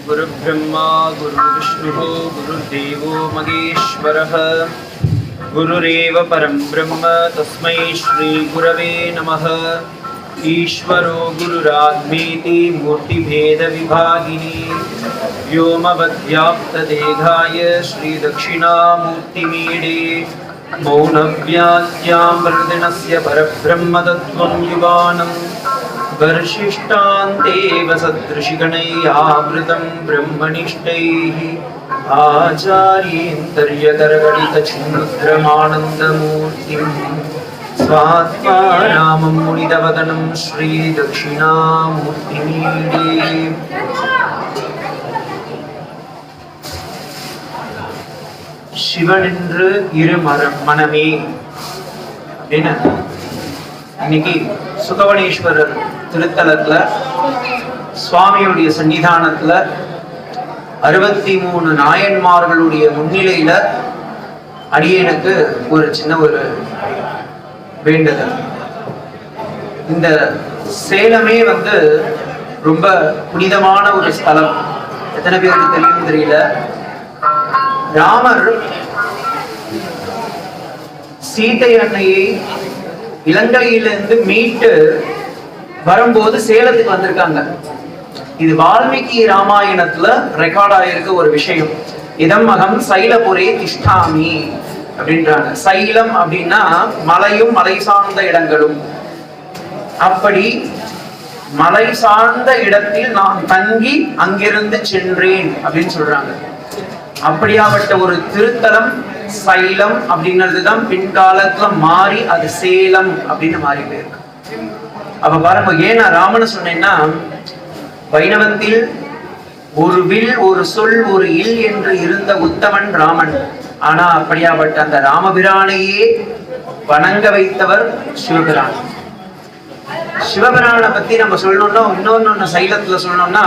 गुरुर्ब्रह्मा गुरुर्विष्णुः गुरुर्देवो महेश्वरः गुरुरेव परं ब्रह्म तस्मै श्री गुरवे नमः। ईश्वरो गुरुरात्मेति मूर्तिभेदविभागिनी व्योमवद्व्याप्तदेहाय श्रीदक्षिणामूर्तिमीडे मौनव्याख्यामृदिनस्य परब्रह्मतत्त्वं युवानम् गर्शिष्टान्तेव सदृशिगणैरावृतं ब्रह्मनिष्ठैः आचार्येन्तर्यकरगणितच्छिन्द्रमानन्दमूर्तिं स्वात्मा रामं मुनिदवदनं श्रीदक्षिणामूर्तिमीडे। சிவனென்று இரு மனமே என்ன இன்னைக்கு சுகவனேஸ்வரர் திருத்தலத்துல சுவாமியுடைய சன்னிதானத்துல 63 நாயன்மார்களுடைய முன்னிலையில அடியேனுக்கு ஒரு சின்ன ஒரு வேண்டுதல். இந்த சேலமே ரொம்ப புனிதமான ஒரு ஸ்தலம். எத்தனை பேருக்கு தெரியும் தெரியல. ராமர் சீதை அன்னையை இலங்கையிலிருந்து மீட்டு வரும்போது சேலத்துக்கு வந்திருக்காங்க. இது வால்மீகி ராமாயணத்துல ரெக்கார்ட் ஆயிருக்க ஒரு விஷயம். இதம் அகம் சைலபுரே திஷ்டாமி அப்படின்றாங்க. சைலம் அப்படின்னா மலையும் மலை சார்ந்த இடங்களும். அப்படி மலை சார்ந்த இடத்தில் நான் தங்கி அங்கிருந்து சென்றேன் அப்படின்னு சொல்றாங்க. அப்படியாப்பட்ட ஒரு திருத்தலம் சைலம் அப்படின்னதுதான் பின்காலத்துல மாறி அது சேலம் அப்படின்னு மாறி போயிருக்கு. அப்ப பாருங்க, ஏன் நான் ராமனை சொன்னேன்னா, வைணவத்தில் ஒரு வில் ஒரு சொல் ஒரு இல் என்று இருந்த உத்தமன் ராமன். ஆனா அப்படியாப்பட்ட அந்த ராமபிரானையே வணங்க வைத்தவர் சிவபிரான். சிவபிரானை பத்தி நம்ம சொல்லணும்னா இன்னொன்னு சைலத்துல சொல்லணும்னா,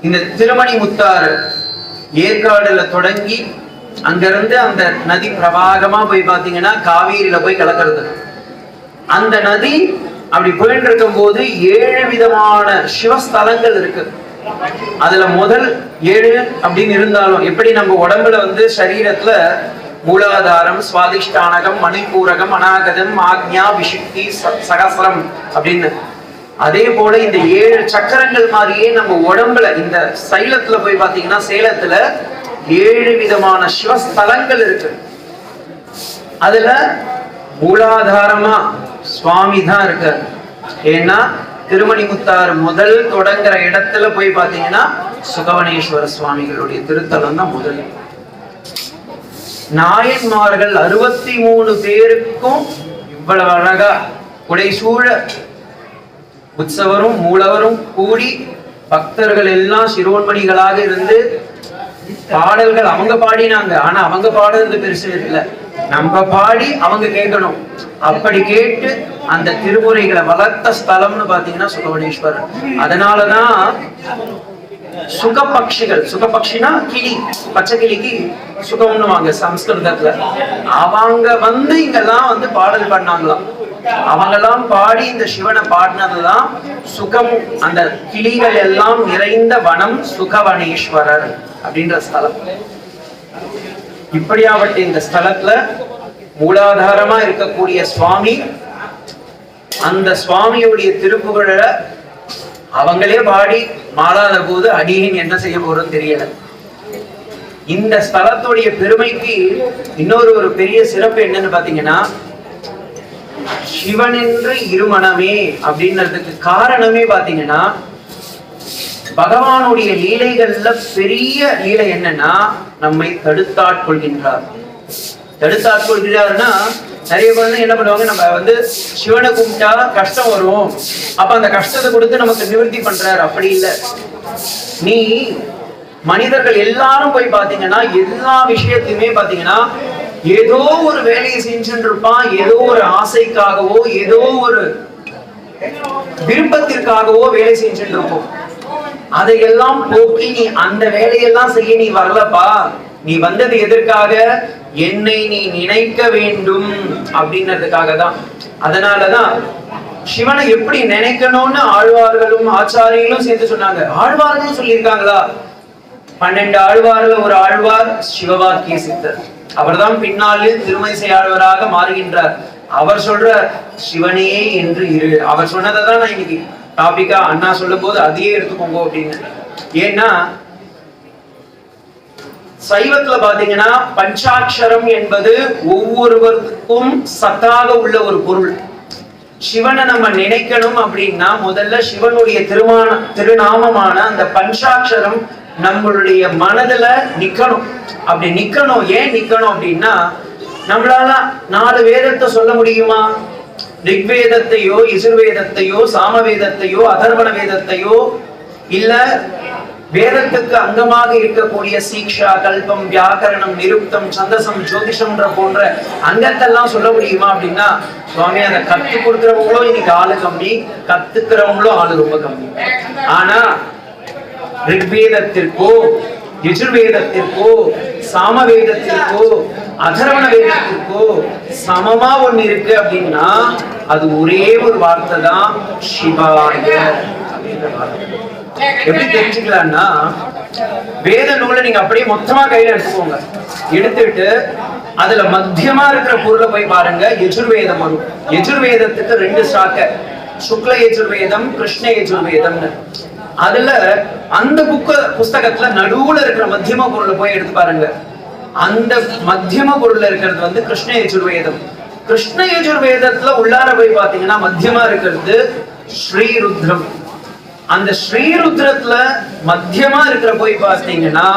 இந்த திருமணி முத்தாறு ஏற்காடுல தொடங்கி அங்கிருந்து அந்த நதி பிரவாகமா போய் பாத்தீங்கன்னா காவேரியில போய் கலக்கிறது. அந்த நதி அப்படி போயிட்டு இருக்கும் போது 7 விதமான சிவஸ்தலங்கள் இருக்கு. அதுல முதல் 7 அப்படின்னு இருந்தாலும், எப்படி நம்ம உடம்புல சரீரத்துல மூலாதாரம், சுவாதிஷ்டானகம், மணிப்பூரகம், அநாகதம், ஆக்ஞா, விசுக்தி, சகசிரம் அப்படின்னு, அதே போல இந்த 7 சக்கரங்கள் மாதிரியே நம்ம உடம்புல இந்த சைலத்துல போய் பாத்தீங்கன்னா சேலத்துல 7 விதமான சிவஸ்தலங்கள் இருக்கு. அதுல மூலாதாரமா சுவாமி தான் இருக்கு. ஏன்னா திருமணி முத்தாறு முதல் தொடங்குற இடத்துல போய் பாத்தீங்கன்னா சுகவனேஸ்வர சுவாமிகளுடைய திருத்தலம் தான் முதல். நாயன்மார்கள் 63 பேருக்கும் இவ்வளவு அழகா புடைசூழ உற்சவரும் மூலவரும் கூடி பக்தர்கள் எல்லாம் சிரோன்மணிகளாக இருந்து பாடல்கள் அவங்க பாடினாங்க. ஆனா அவங்க பாடுறது பெருசு இல்லை, நம்ம பாடி அவங்க கேட்கணும். அப்படி கேட்டு அந்த திருமுறைகளை வளர்த்த ஸ்தலம்னு பாத்தீங்கன்னா சுகவனேஸ்வரர். அதனாலதான் சுகபக்ஷிகள், சுகபக்ஷினா கிளி, பச்சை கிளிக்கு சுகம்னுவாங்க சம்ஸ்கிருதத்துல. அவங்க இங்கெல்லாம் பாடல் பண்ணாங்களாம். அவங்கெல்லாம் பாடி இந்த சிவனை பாடினதுதான் சுகம். அந்த கிளிகள் எல்லாம் நிறைந்த வனம் சுகவனேஸ்வரர் அப்படின்ற ஸ்தலம். இப்படியாவட்ட இந்த ஸ்தலத்துல மூலாதாரமா இருக்கக்கூடிய சுவாமி, அந்த சுவாமியுடைய திருப்புகழ அவங்களே பாடி மாளாத போது அடியின் என்ன செய்ய போறோம் தெரியல. இந்த ஸ்தலத்துடைய பெருமைக்கு இன்னொரு பெரிய சிறப்பு என்னன்னு பாத்தீங்கன்னா, சிவன் என்று இருமணமே அப்படின்றதுக்கு காரணமே பாத்தீங்கன்னா, பகவானுடைய லீலைகள்ல பெரிய லீலை என்னன்னா நம்மை தடுத்தாட்கொள்கின்றார். தடுத்தாட்கொள்கிறார்னா நிறைய பேர் என்ன பண்ணுவாங்க, நம்ம சிவனை கும்பிட்டா கஷ்டம் வரும், அப்ப அந்த கஷ்டத்தை கொடுத்து நமக்கு நிவர்த்தி பண்றாரு. அப்படி இல்லை. நீ மனிதர்கள் எல்லாரும் போய் பாத்தீங்கன்னா எல்லா விஷயத்தையுமே பாத்தீங்கன்னா ஏதோ ஒரு வேலையை செஞ்சுட்டு இருப்பான். ஏதோ ஒரு ஆசைக்காகவோ ஏதோ ஒரு விருப்பத்திற்காகவோ வேலை செஞ்சுட்டு இருப்போம். அதையெல்லாம் போக்கி நீ அந்த வேலையெல்லாம் செய்ய நீ வரலப்பா, நீ வந்தது எதற்காக, என்னை நீ நினைக்க வேண்டும் அப்படின்றதுக்காக தான். அதனாலதான் சிவனை எப்படி நினைக்கணும்னு ஆழ்வார்களும் ஆச்சாரியர்களும் சேர்த்து சொன்னாங்க. ஆழ்வார்களும் சொல்லியிருக்காங்களா? 12 ஆழ்வார்கள் ஒரு ஆழ்வார் சிவவாக்கிய சித்தர். அவர்தான் பின்னாளில் திருமயிசை ஆழ்வாராக மாறுகின்றார். அவர் சொல்ற சிவனே என்று இரு. அவர் சொன்னதை தான் நான் இன்னைக்கு டாபிக்கா அண்ணா சொல்லும் போது அதையே எடுத்துக்கோங்க அப்படின்னு. ஏன்னா சைவத்துல பாத்தீங்கன்னா பஞ்சாட்சரம் என்பது ஒவ்வொருவருக்கும் சத்தாக உள்ள ஒரு பொருள். சிவனை நம்ம நினைக்கணும் அப்படின்னா முதல்ல சிவனுடைய திருநாமமான அந்த பஞ்சாட்சரம் நம்மளுடைய மனதுல நிக்கணும். அப்படி நிக்கணும். ஏன் நிக்கணும் அப்படின்னா, நம்மளால 4 வேதத்தை சொல்ல முடியுமா? ரிக்வேதத்தையோ யஜுர்வேதத்தையோ சாமவேதத்தையோ அதர்வண வேதத்தையோ இல்ல வேதத்துக்கு அங்கமாக இருக்கக்கூடிய சீக்ஷா, கல்பம், வியாக்கரணம், நிருக்தம், சந்தசம், ஜோதிஷம்ன்ற போன்ற அங்கத்தெல்லாம் சொல்ல முடியுமா அப்படின்னா, சுவாமி அதை கத்து கொடுக்கிறவங்களும் இன்னைக்கு ஆளு கம்மி, கத்துக்கிறவங்களும் ஆளு ரொம்ப கம்மி. ஆனா ரிக்வேதத்திற்கோ யஜுர்வேதத்திற்கோ சாமவேதத்திற்கோ அதர்வண வேதத்திற்கோ சமமா ஒண்ணு இருக்கு அப்படின்னா அது ஒரே ஒரு வார்த்தை தான், சிவாய அப்படின்ற வார்த்தை. எப்படி தெரிஞ்சுக்கலாம்னா, வேத நூலை நீங்க அப்படியே மொத்தமா கையில எடுத்துக்கோங்க. எடுத்துட்டு அதுல மத்தியமா இருக்கிற பொருளை போய் பாருங்க. யஜுர்வேதம் வரும். யஜுர்வேதத்துக்கு 2 சாக்கை, சுக்ல யஜுர்வேதம், கிருஷ்ண யஜுர்வேதம்னு. அதுல அந்த புஸ்தகத்துல நடுவுல இருக்கிற மத்தியம பொருளை போய் எடுத்து பாருங்க. அந்த மத்தியம பொருள்ல இருக்கிறது கிருஷ்ண யஜுர்வேதம். கிருஷ்ண யஜுர்வேதத்துல உள்ளார போய் பாத்தீங்கன்னா மத்தியமா இருக்கிறது ஸ்ரீருத்ரம். அந்த ஸ்ரீருத்ரத்துல மத்தியமா இருக்கிற போய் பாத்தீங்கன்னா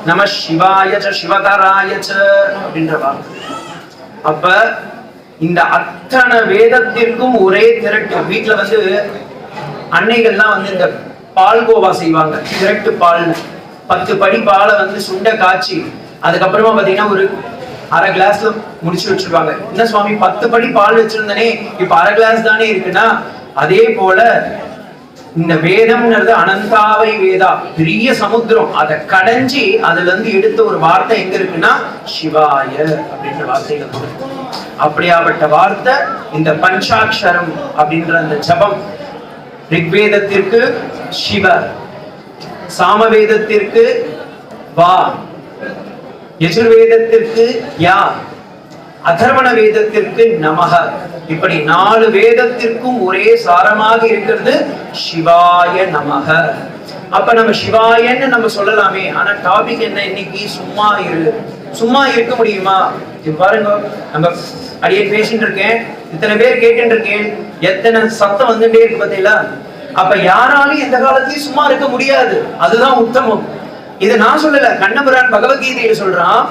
நம சிவாய சிவதராய அப்படின்ற வார்த்தை. அப்ப இந்த அத்தனை வேதத்திற்கும் ஒரே திரட்டு. வீட்டுல அன்னைகள்லாம் இந்த பால் கோவா செய்வாங்க, திரட்டு பால்னு. 10 படி பாலை வந்து சுண்ட காய்ச்சி அதுக்கப்புறமா பாத்தீங்கன்னா ஒரு அரை கிளாஸ்ல முடிச்சு வச்சிருவாங்க. என்ன சுவாமி 10 படி பால் வச்சிருந்தனே இப்ப அரை கிளாஸ் தானே இருக்குன்னா, அதே போல இந்த வேதம்ங்கிறது அனந்தாவை வேதா, பெரிய சமுத்திரம். அதை கடைஞ்சி அதுல இருந்து எடுத்த ஒரு வார்த்தை எங்க இருக்குன்னா சிவாய அப்படின்ற வார்த்தைகள். அப்படியாப்பட்ட வார்த்தை இந்த பஞ்சாட்சரம் அப்படின்ற அந்த ஜபம். ரிக்வேதத்திற்கு சிவ, சாமவேதத்திற்கு வா, யஜுர்வேதத்திற்கு யா, அதர்வண வேதத்திற்கு நமக. இப்படி 4 வேதத்திற்கும் ஒரே சாரமாக இருக்கிறது சிவாய நமக. அப்ப நம்ம சிவாயன்னு நம்ம சொல்லலாமே, ஆனா டாபிக் என்ன இன்னைக்கு? சும்மா இரு. சும்மா இருக்க முடியுமா? பாருங்க, நம்ம அடியே பேசிட்டு இருக்கேன், இத்தனை பேர் கேட்டு இருக்கேன், எத்தனை சத்தம் வந்துட்டே இருக்கு பார்த்தீங்களா? அப்ப யாராலும் எந்த காலத்திலயும் சும்மா இருக்க முடியாது, அதுதான் உத்தமம். இதை நான் சொல்லல, கண்ணபுரான் பகவத்கீதையில சொல்றான்,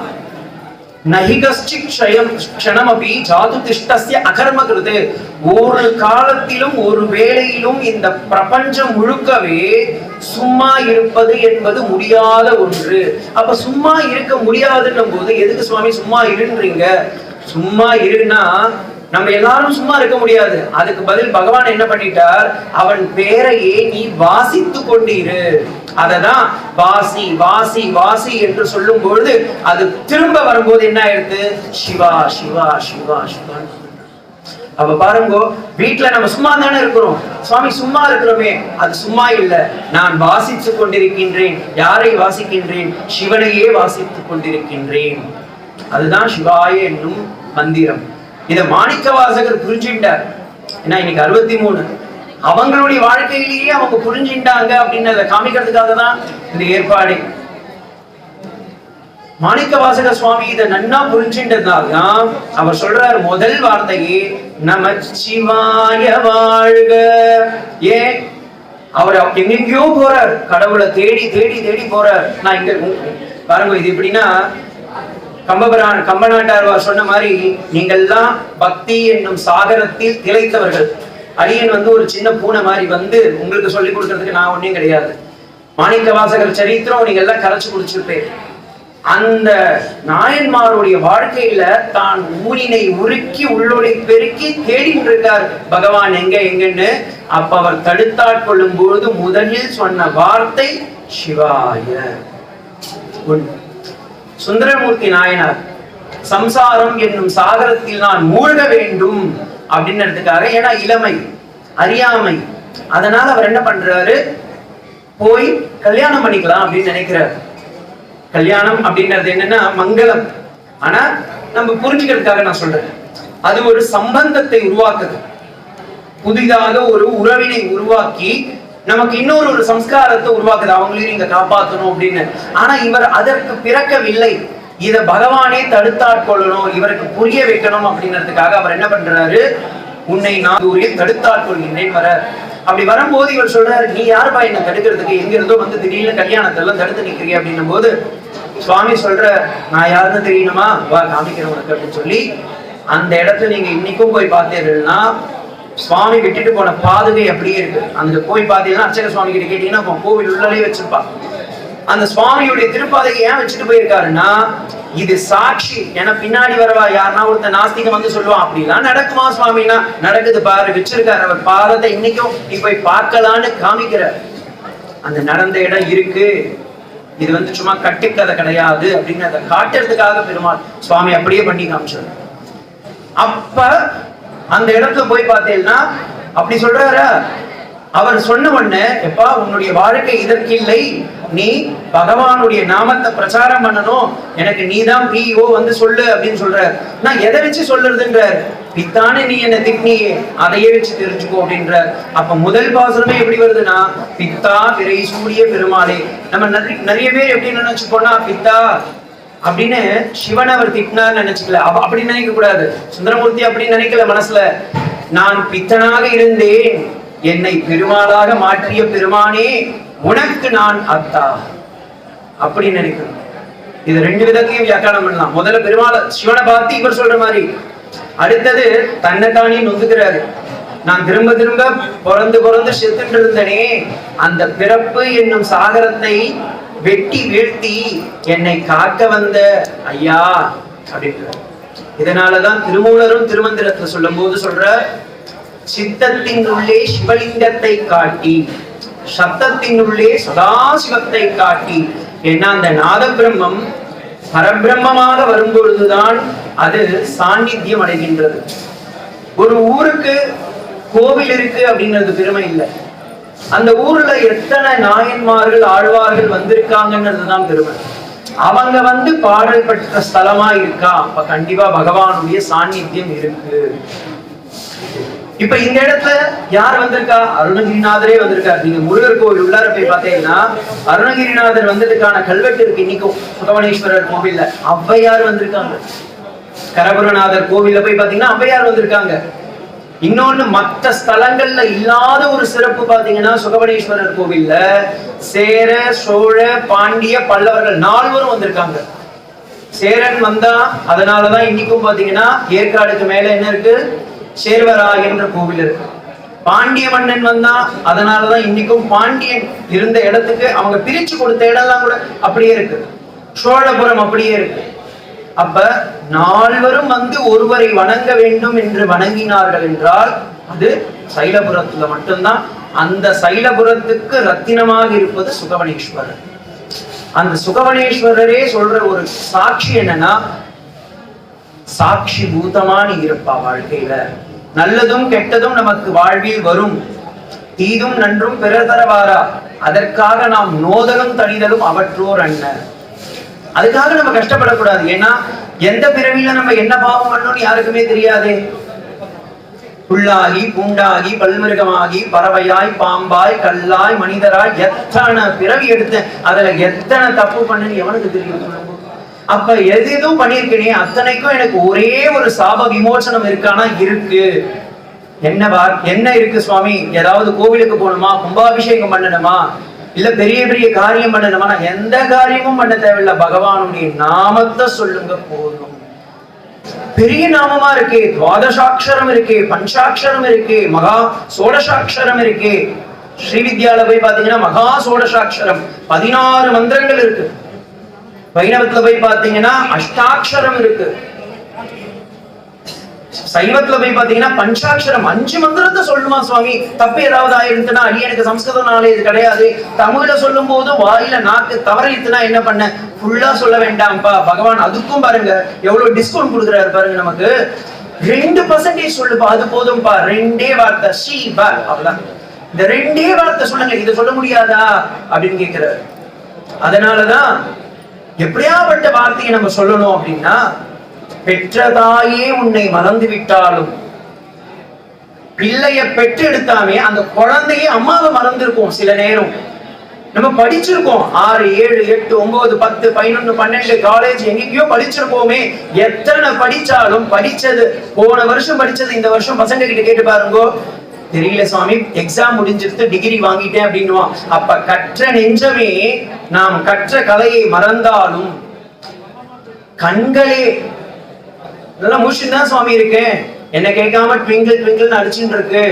ஒரு காலத்திலும் ஒரு வேளையிலும் இந்த பிரபஞ்சம் முழுக்கவே சும்மா இருப்பது என்பது முடியாத ஒன்று. அப்ப சும்மா இருக்க முடியாதுன்னும் போது எதுக்கு சுவாமி சும்மா இருன்றீங்க? சும்மா இருன்னா நம்ம எல்லாரும் சும்மா இருக்க முடியாது. அதுக்கு பதில் பகவான் என்ன பண்ணிட்டார்? அவன் பேரையே நீ வாசித்து கொண்டிரு. அததான் வாசி வாசி வாசி என்று சொல்லும் பொழுது அது திரும்ப வரும்போது என்ன ஆயிடுது? சிவா சிவா சிவா சிவா. அப்ப பாருங்க, வீட்டுல நம்ம சும்மா தானே இருக்கிறோம். சுவாமி சும்மா இருக்கிறோமே, அது சும்மா இல்ல. நான் வாசித்து கொண்டிருக்கின்றேன். யாரை வாசிக்கின்றேன்? சிவனையே வாசித்துக் கொண்டிருக்கின்றேன். அதுதான் சிவாய என்னும் மந்திரம். இத மாணிக்க வாசகர் புரிஞ்சுட்டார். ஏன்னா இன்னைக்கு 63 அவங்களுடைய வாழ்க்கையிலேயே அவங்க புரிஞ்சுட்டாங்க அப்படின்னு அதை காமிக்கிறதுக்காக தான் இந்த ஏற்பாடு. மாணிக்க வாசகர் சுவாமி இதை நன்னா புரிஞ்சுட்டதுனால்தான் அவர் சொல்றார் முதல் வார்த்தையே நமச்சிவாய வாழ்க. ஏன் அவர் எங்கெங்கயோ போறார், கடவுளை தேடி தேடி தேடி போறார். நான் இங்க பாருங்க, இது எப்படின்னா கம்பநாட்டார்வார் சொன்ன மாதிரி, நீங்கள்லாம் பக்தி என்னும் சாகரத்தில் திளைத்தவர்கள். அடியன் வந்து ஒரு சின்ன பூனை மாதிரி வந்து உங்களுக்கு சொல்லிக் கொடுக்கறதுக்கு நான் ஒன்னும் கிடையாது. மாணிக்க வாசகர் சரித்திரம் நீங்க எல்லாம் கரைச்சு குடிச்சிருப்பேன். அந்த நாயன்மாருடைய வாழ்க்கையில தான் ஊனினை உருக்கி உள்ளொளி பெருக்கி தேடிட்டு இருக்கார் பகவான் எங்க எங்கன்னு. அப்ப அவர் தடுத்தாட்கொள்ளும் பொழுது முதலில் சொன்ன வார்த்தை சிவாய. சுந்தரமூர்த்தி நாயனார் சம்சாரம் என்னும் சாகரத்தில் நான் மூழ்க வேண்டும் அப்படின்றதுக்காக, ஏன்னா இளமை அறியாமை, அதனால அவர் என்ன பண்றாரு? போய் கல்யாணம் பண்ணிக்கலாம் அப்படின்னு நினைக்கிறார். கல்யாணம் அப்படின்றது என்னன்னா மங்களம். ஆனா நம்ம புரிஞ்சுக்கிறதுக்காக நான் சொல்றேன், அது ஒரு சம்பந்தத்தை உருவாக்குது. புதிதாக ஒரு உறவினை உருவாக்கி நமக்கு இன்னொரு சம்ஸ்காரத்தை உருவாக்குது, அவங்களையும் நீங்க காப்பாற்றணும் அப்படின்னு. ஆனா இவர் அதற்கு பிறக்கவில்லை. இத பகவானே தடுத்தாட்கொள்ளணும், இவருக்கு புரிய வைக்கணும் அப்படின்றதுக்காக அவர் என்ன பண்றாரு? உன்னை நான் தடுத்தாட்கொள்கின்றேன் வர. அப்படி வரும்போது இவர் சொல்றாரு, நீ யாருப்பா என்ன தடுக்கிறதுக்கு? எங்க இருந்தோ வந்து திடீர்னு கல்யாணத்தை எல்லாம் தடுத்து நிற்கிறீ அப்படின்னும் போது சுவாமி சொல்ற, நான் யாருன்னு தெரியணுமா? வா காமிக்கிறேன் உனக்கு அப்படின்னு சொல்லி அந்த இடத்துல நீங்க இன்னைக்கும் போய் பார்த்தீங்கன்னா சுவாமி விட்டுட்டு போன பாதுகை அப்படியே இருக்கு. அந்த போய் பார்த்தீங்கன்னா அர்ச்சக சுவாமி கிட்ட கேட்டீங்கன்னா கோவில் உள்ளே வச்சிருப்பா. அந்த சுவாமியுடைய திருப்பாதையை ஏன் வச்சுட்டு போயிருக்காருன்னா, இது சாட்சி. ஏன்னா பின்னாடி வரவா யாருன்னா ஒருத்த நாஸ்திகம் வந்து சொல்லுவான், அப்படிலாம் நடக்குமா சுவாமினா? நடக்குது பாரு, வச்சிருக்காரு அவர் பாதத்தை, இன்னைக்கும் நீ போய் பார்க்கலான்னு காமிக்கிறார். அந்த நடந்த இடம் இருக்கு, இது வந்து சும்மா கட்டுக்கதை கிடையாது அப்படின்னு அதை காட்டுறதுக்காக பெருமாள் சுவாமி அப்படியே பண்ணி காமிச்சார். அப்ப அந்த இடத்துல போய் பார்த்தேன்னா அப்படி சொல்றாரு. அவர் சொன்ன உடனே, எப்பா உன்னுடைய வாழ்க்கை இதற்கில்லை, நீ பகவானுடைய நாமத்தை பிரச்சாரம் பண்ணணும், எனக்கு நீதான் பிஓ வந்து சொல்லு அப்படின்னு சொல்ற. நான் எதை வச்சு சொல்றதுன்ற? பித்தானே நீ என்ன திக்னியே, அதையே வச்சு தெரிஞ்சுக்கோ அப்படின்ற. அப்ப முதல் பாசனமே எப்படி வருதுன்னா, பித்தா பிறை சூரிய பெருமாளே. நம்ம நிறைய பேர் எப்படி நினைச்சுப்போனா, பித்தா அப்படின்னு சிவன் அவர் திட்டினார் நினைச்சுக்கல, அப்படி நினைக்க கூடாது. சுந்தரமூர்த்தி அப்படி நினைக்கல மனசுல. நான் பித்தனாக இருந்தேன், என்னை பெருமாளாக மாற்றிய பெருமானே உனக்கு நான் அத்தா அப்படி நினைக்கணும். இது 2 விதத்தையும் வியாக்கியானம் பண்ணலாம். முதல்ல பெருமாளை சிவனை பார்த்து இவர் சொல்ற மாதிரி, அடுத்தது தன்னைத்தானே நொந்துக்கிறாரு. நான் திரும்ப திரும்ப பிறந்து பிறந்து செத்துட்டு இருந்தனே, அந்த பிறப்பு என்னும் சாகரத்தை வெட்டி வீழ்த்தி என்னை காக்க வந்த ஐயா அப்படின்ற. இதனாலதான் திருமூலரும் திருமந்திரத்துல சொல்லும் போது சொல்ற, சித்தத்தின் உள்ளே சிவலிங்கத்தை காட்டி சத்தத்தின் உள்ளே சதாசிவத்தை காட்டி. ஏன்னா அந்த நாத பிரம்மம் பரபிரம்மமாக வரும்பொழுதுதான் அது சாநித்தியம் அடைகின்றது. ஒரு ஊருக்கு கோவில் இருக்கு அப்படின்றது பெருமை இல்லை, அந்த ஊர்ல எத்தனை நாயன்மார்கள் ஆழ்வார்கள் வந்திருக்காங்கன்றதுதான் பெருமை. அவங்க வந்து பாடல் பெற்ற ஸ்தலமா இருக்கா, அப்ப கண்டிப்பா பகவானுடைய சாநித்தியம் இருக்கு. இப்ப இந்த இடத்துல யார் வந்திருக்கா? அருணகிரிநாதரே வந்திருக்காரு. நீங்க முருகர் கோவில் உள்ளார போய் பாத்தீங்கன்னா அருணகிரிநாதர் வந்ததுக்கான கல்வெட்டு இருக்கு இன்னைக்கும் சுகவனேஸ்வரர் கோவில்ல. ஔவையார் வந்திருக்காங்க. கரபுரநாதர் கோவில்ல போய் பாத்தீங்கன்னா ஔவையார் வந்திருக்காங்க. இன்னொன்னு, மற்ற ஸ்தலங்கள்ல இல்லாத ஒரு சிறப்பு பாத்தீங்கன்னா சுகவனேஸ்வரர் கோவில்ல சேர, சோழ, பாண்டிய, பல்லவர்கள் 4 பேரும் வந்திருக்காங்க. சேரன் வந்தா அதனாலதான் இன்னைக்கும் பாத்தீங்கன்னா ஏற்காடுக்கு மேல என்ன இருக்கு? சேர்வராய் என்ற கோவில் இருக்கு. பாண்டிய மன்னன் வந்தா அதனாலதான் இன்னைக்கும் பாண்டியன் இருந்த இடத்துக்கு அவங்க பிரிச்சு கொடுத்த இடம்லாம் கூட அப்படியே இருக்கு. சோழபுரம் அப்படியே இருக்கு. அப்ப 4 வந்து ஒருவரை வணங்க வேண்டும் என்று வணங்கினார்கள் என்றால் அது சைலபுரத்துல மட்டும்தான். அந்த சைலபுரத்துக்கு ரத்தினமாக இருப்பது சுகவனேஸ்வரர். அந்த சுகவனேஸ்வரரே சொல்ற ஒரு சாட்சி என்னன்னா, சாட்சி பூதமா நீ இருப்பா வாழ்க்கையில. நல்லதும் கெட்டதும் நமக்கு வாழ்வில் வரும், தீதும் நன்றும் பிறர் தரவாரா, அதற்காக நாம் நோதலும் தனிதலும் அவற்றோர் அண்ண. அதுக்காக நம்ம கஷ்டப்படக்கூடாது. ஏன்னா எந்த பிறவியில நம்ம என்ன பாவம் பண்ணணும்னு யாருக்குமே தெரியாதே. புல்லாகி பூண்டாகி பல்மிருகமாகி பறவையாய் பாம்பாய் கல்லாய் மனிதராய் எத்தனை பிறவி எடுத்த, அதுல எத்தனை தப்பு பண்ணு எவனுக்கு தெரியும்? அப்ப எதுவும் பண்ணிருக்கேனே அத்தனைக்கும் எனக்கு ஒரே ஒரு சாப விமோசனம் இருக்கானா? இருக்கு. என்ன இருக்கு சுவாமி? ஏதாவது கோவிலுக்கு போகணுமா, கும்பாபிஷேகம் பண்ணணுமா, இல்ல பெரிய பெரிய காரியம் பண்ணணுமா? நான் எந்த காரியமும் பண்ண தேவையில்லை, பகவானுடைய நாமத்தை சொல்லுங்க போதும். பெரிய நாமமா இருக்கே, துவாதசாட்சரம் இருக்கே, பஞ்சாட்சரம் இருக்கே, மகா சோடசாட்சரம் இருக்கே. ஸ்ரீவித்யால போய் பாத்தீங்கன்னா மகா சோடசாட்சரம் 16 மந்திரங்கள் இருக்கு. வைணவத்துல போய் பாத்தீங்கன்னா அஷ்டாட்சரம் இருக்கு. சைவத்துல போய் பாத்தீங்கன்னா பஞ்சாட்சரம் 5 மந்திரத்தை சொல்லுமா சுவாமி. தப்பு ஏதாவது ஆயிருந்துன்னா, எனக்கு சம்ஸ்கிருத நாலேஜ் கிடையாது, தமிழ்ல சொல்லும் போது வாயில நாக்கு தவறித்துனா என்ன பண்ண, ஃபுல்லா சொல்ல வேண்டாம்ப்பா. பகவான் அதுக்கும் பாருங்க எவ்வளவு டிஸ்கவுண்ட் கொடுக்குறாரு பாருங்க. நமக்கு 2% சொல்லுப்பா, அது போதும்பா. 2 வார்த்தை ஸ்ரீபா, அவ்வளவுதான். இந்த 2 வார்த்தை சொல்லுங்க, இதை சொல்ல முடியாதா அப்படின்னு கேட்கிறாரு. அதனாலதான் எப்படியாப்பட்ட வார்த்தையை நம்ம சொல்லணும் அப்படின்னா, பெற்றதாயே உன்னை மறந்து விட்டாலும், பிள்ளைய பெற்று எடுத்தாமே அந்த குழந்தையே அம்மாவை மறந்துருக்கும். சில நேரம் நம்ம படிச்சிருக்கோம் 6, 7, 8, 9, 10, 11, 12 காலேஜ் எங்கேயோ படிச்சிருக்கோமே. எத்தனை படிச்சாலும் படிச்சது போன வருஷம் படிச்சது இந்த வருஷம் பசங்க கிட்ட கேட்டு பாருங்க, தெரியல சுவாமி, எக்ஸாம் முடிஞ்சிருத்து, டிகிரி வாங்கிட்டேன் அப்படின்னுவான். அப்ப கற்ற நெஞ்சமே நாம் கற்ற கலையை மறந்தாலும் கண்களே நல்லா முடிச்சுதான் சுவாமி இருக்கேன், என்ன கேட்காம ட்விங்கிள் ட்விங்கிள் அடிச்சுட்டு இருக்கு,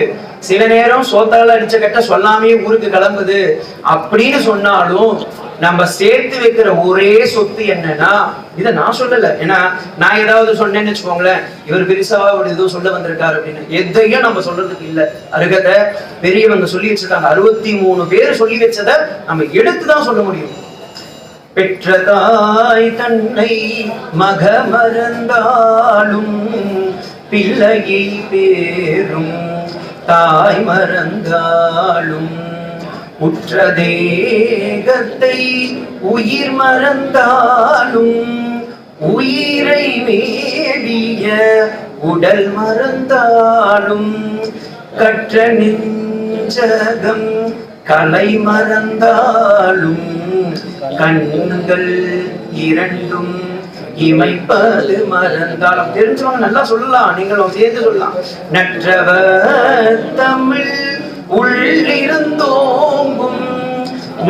சில நேரம் சோத்தால அடிச்ச கட்ட சொல்லாமே ஊருக்கு கிளம்புது அப்படின்னு சொன்னாலும் நம்ம சேர்த்து வைக்கிற ஒரே சொத்து என்னன்னா, இதை நான் சொல்லல, ஏன்னா நான் ஏதாவது சொன்னேன்னு வச்சுக்கோங்களேன், இவர் பெருசா ஒரு ஏதோ சொல்ல வந்திருக்காரு அப்படின்னு. எதையும் நம்ம சொல்றதுக்கு இல்ல. அருகதை பெரியவங்க சொல்லி வச்சிருக்காங்க. 63 பேர் சொல்லி வச்சத நம்ம எடுத்துதான் சொல்ல முடியும். பெற்ற தாய் தன்னை மக மறந்தாலும் பிள்ளையை பேரும் தாய் மறந்தாலும், உற்ற தேகத்தை உயிர் மறந்தாலும், உயிரை மேவிய உடல் மறந்தாலும், கற்ற நெஞ்சகம் கலை மறந்தாலும், கண்கள் இரண்டும் இமைப்பது மறந்தாலும். தெரிஞ்சவங்க நல்லா சொல்லலாம், நீங்களும் சேர்ந்து சொல்லலாம். நற்றவர் தமிழ் உள்ளிருந்தோங்கும்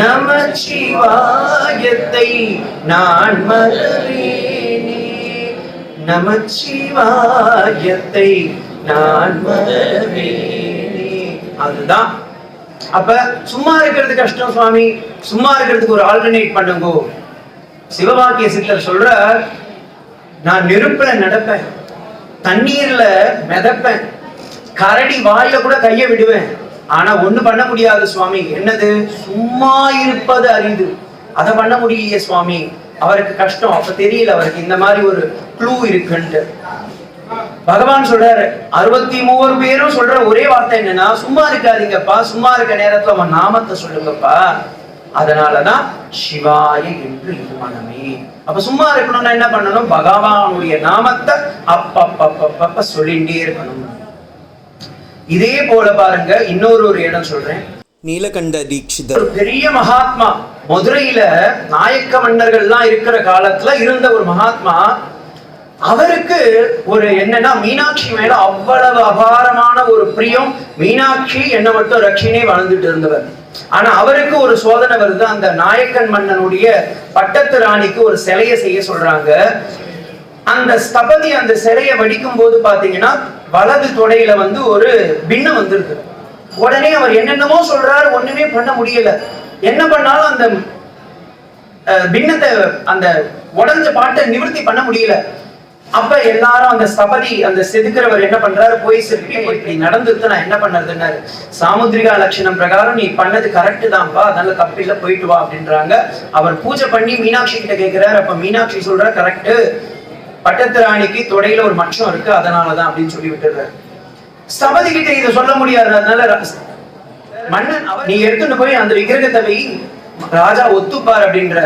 நமச்சிவாயத்தை நான் மறவேனே, நமச்சிவாயத்தை நான் மறவேனே. அதுதான். அப்ப சும்மா இருக்கிறது கஷ்டம் சுவாமி, சும்மா இருக்கிறதுக்கு ஒரு ஆல்டர்னேட் பண்ணுங்க. சிவவாக்கிய சித்தர் சொல்ற, நான் நெருப்புல நடப்பேன், தண்ணீர்ல மிதப்பேன், கரடி வாயில கூட கைய விடுவேன், ஆனா ஒண்ணு பண்ண முடியாது சுவாமி. என்னது? சும்மா இருப்பது அரிது. அதை பண்ண முடியலையே சுவாமி. அவருக்கு கஷ்டம். அப்ப தெரியல அவருக்கு இந்த மாதிரி ஒரு க்ளூ இருக்குன்ட்டு. பகவான் சொல்றாரு, 63 பேரும் சொல்ற ஒரே வார்த்தை என்னன்னா, சும்மா இருக்காதீங்கப்பா, சும்மா இருக்க நேரத்துல அவன் நாமத்தை சொல்லுங்கப்பா. அதனாலதான் சிவாய என்று இது மனமே. அப்ப சும்மா இருக்கணும்னா என்ன பண்ணணும்? பகவானுடைய நாமத்தை அப்பப்ப சொல்லிட்டே இருக்கணும். இதே போல பாருங்க, இன்னொரு இடம் சொல்றேன். நீலகண்ட தீட்சிதர் ஒரு பெரிய மகாத்மா, மதுரையில நாயக்க மன்னர்கள்லாம் இருக்கிற காலத்துல இருந்த ஒரு மகாத்மா. அவருக்கு ஒரு என்னன்னா, மீனாட்சி மேல அவ்வளவு அபாரமான ஒரு பிரியம். மீனாட்சி என்ன மட்டும் ரட்சினே வாழ்ந்துட்டு இருந்தவர். ஆனா அவருக்கு ஒரு சோதனை வருது. அந்த நாயக்கன் மன்னனுடைய பட்டத்து ராணிக்கு ஒரு சிலையை செய்ய சொல்றாங்க. அந்த ஸ்தபதி அந்த சிலையை வடிக்கும் போது பாத்தீங்கன்னா வலது தொடையில ஒரு பின்னம் வந்துருக்கு. உடனே அவர் என்னென்னமோ சொல்றாரு, ஒண்ணுமே பண்ண முடியல. என்ன பண்ணாலும் அந்த பின்னத்தை, அந்த உடஞ்ச பாட்டை நிவர்த்தி பண்ண முடியல. அப்ப எல்லாரும் அந்த ஸ்தபதி, அந்த செதுக்கிறவர் என்ன பண்றாரு, போய் இப்படி நடந்துருக்கு, நான் என்ன பண்றதுன்னாரு. சாமுத்ரிகா லட்சணம் பிரகாரம் நீ பண்ணது கரெக்ட் தான்ப்பா, அதனால தப்பு இல்ல, போயிட்டு வா அப்படின்றாங்க. அவர் பூஜை பண்ணி மீனாட்சி கிட்ட கேட்கிறாரு. அப்ப மீனாட்சி சொல்ற, கரெக்ட், பட்டத்து ராணிக்கு தொடையில ஒரு மச்சம் இருக்கு, அதனாலதான் அப்படின்னு சொல்லி விட்டுறாரு. ஸ்தபதி கிட்ட இதை சொல்ல முடியாது. அதனால மன்னன், நீ எடுத்துட்டு போய் அந்த விக்கிரகத்தை வை, ராஜா ஒத்துப்பார் அப்படின்ற.